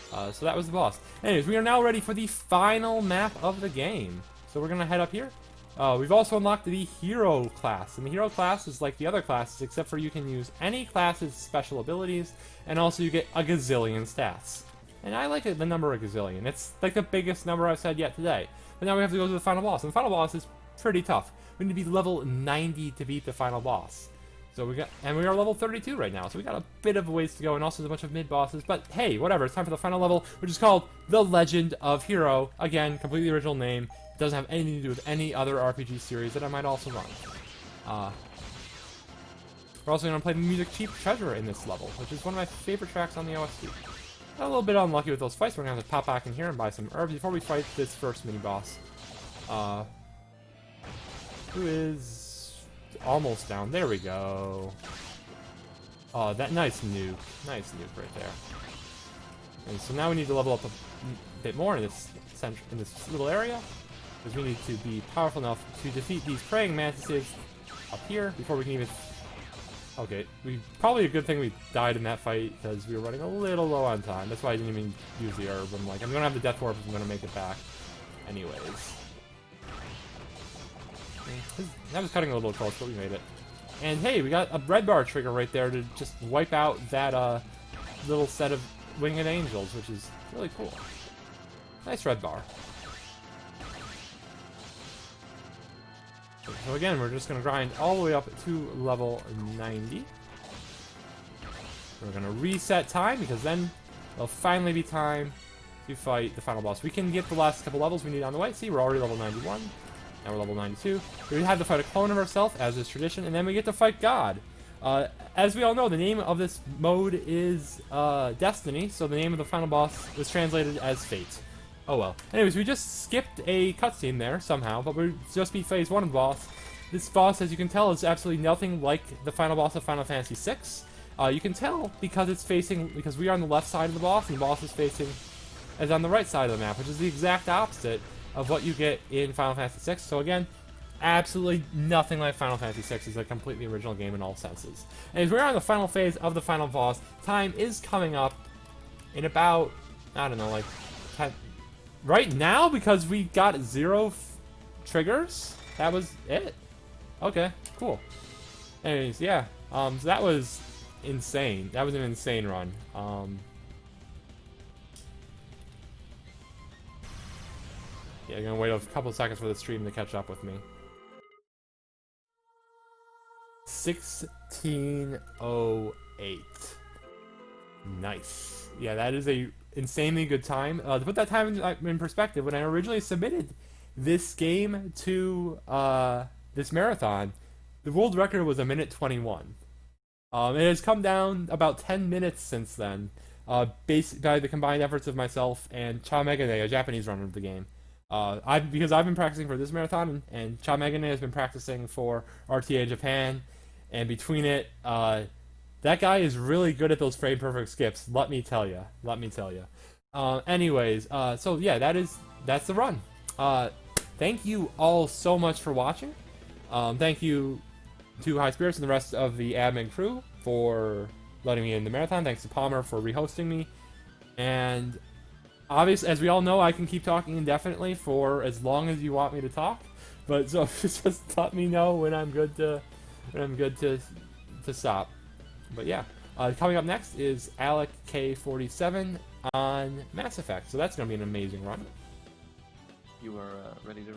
So that was the boss. Anyways, we are now ready for the final map of the game. So we're going to head up here. We've also unlocked the hero class. And the hero class is like the other classes, except for you can use any class's special abilities, and also you get a gazillion stats. And I like the number of gazillion. It's like the biggest number I've said yet today. But now we have to go to the final boss. And the final boss is pretty tough. We need to be level 90 to beat the final boss. So we are level 32 right now, so we got a bit of a ways to go, and also a bunch of mid-bosses, but hey, whatever, it's time for the final level, which is called The Legend of Hero. Again, completely original name. It doesn't have anything to do with any other RPG series that I might also run. We're also going to play Music Cheap Treasure in this level, which is one of my favorite tracks on the OST. Got a little bit unlucky with those fights, we're going to have to pop back in here and buy some herbs before we fight this first mini-boss. Who is almost down. There we go. Oh, that nice nuke. Nice nuke right there. And so now we need to level up a bit more in this little area, because we need to be powerful enough to defeat these praying mantises up here before we can even... Okay, probably a good thing we died in that fight, because we were running a little low on time. That's why I didn't even use the herb. I'm like, I'm gonna have the death orb if I'm gonna make it back. Anyways. That was cutting a little close, but we made it. And hey, we got a red bar trigger right there to just wipe out that little set of winged angels, which is really cool. Nice red bar. So again, we're just going to grind all the way up to level 90. We're going to reset time, because then it'll finally be time to fight the final boss. We can get the last couple levels we need on the way. See, we're already level 91. Now we're level 92. We have to fight a clone of ourselves, as is tradition, and then we get to fight God. As we all know, the name of this mode is Destiny, so the name of the final boss was translated as Fate. Oh well. Anyways, we just skipped a cutscene there, somehow, but we just beat Phase 1 of the boss. This boss, as you can tell, is absolutely nothing like the final boss of Final Fantasy VI. You can tell because we are on the left side of the boss, and the boss is on the right side of the map, which is the exact opposite of what you get in Final Fantasy VI. So again, absolutely nothing like Final Fantasy VI. Is a completely original game in all senses. And as we're on the final phase of the final boss, time is coming up in about, I don't know, like 10, right now, because we got 0 triggers. That was it. Okay, cool. Anyways, yeah. So that was insane. That was an insane run. Yeah, gonna wait a couple seconds for the stream to catch up with me. 16:08. Nice. Yeah, that is a insanely good time. To put that time in perspective, when I originally submitted this game to this marathon, the world record was 1:21. It has come down about 10 minutes since then, based by the combined efforts of myself and Cha Megane, a Japanese runner of the game. Because I've been practicing for this marathon, and Cha Megane has been practicing for RTA Japan, and between it, that guy is really good at those frame perfect skips. Let me tell you. Anyways, so yeah, that's the run. Thank you all so much for watching. Thank you to High Spirits and the rest of the admin crew for letting me in the marathon. Thanks to Palmer for rehosting me. And obviously, as we all know, I can keep talking indefinitely for as long as you want me to talk. But so just let me know when I'm good to stop. But yeah, coming up next is Alec K47 on Mass Effect. So that's gonna be an amazing run. You are ready to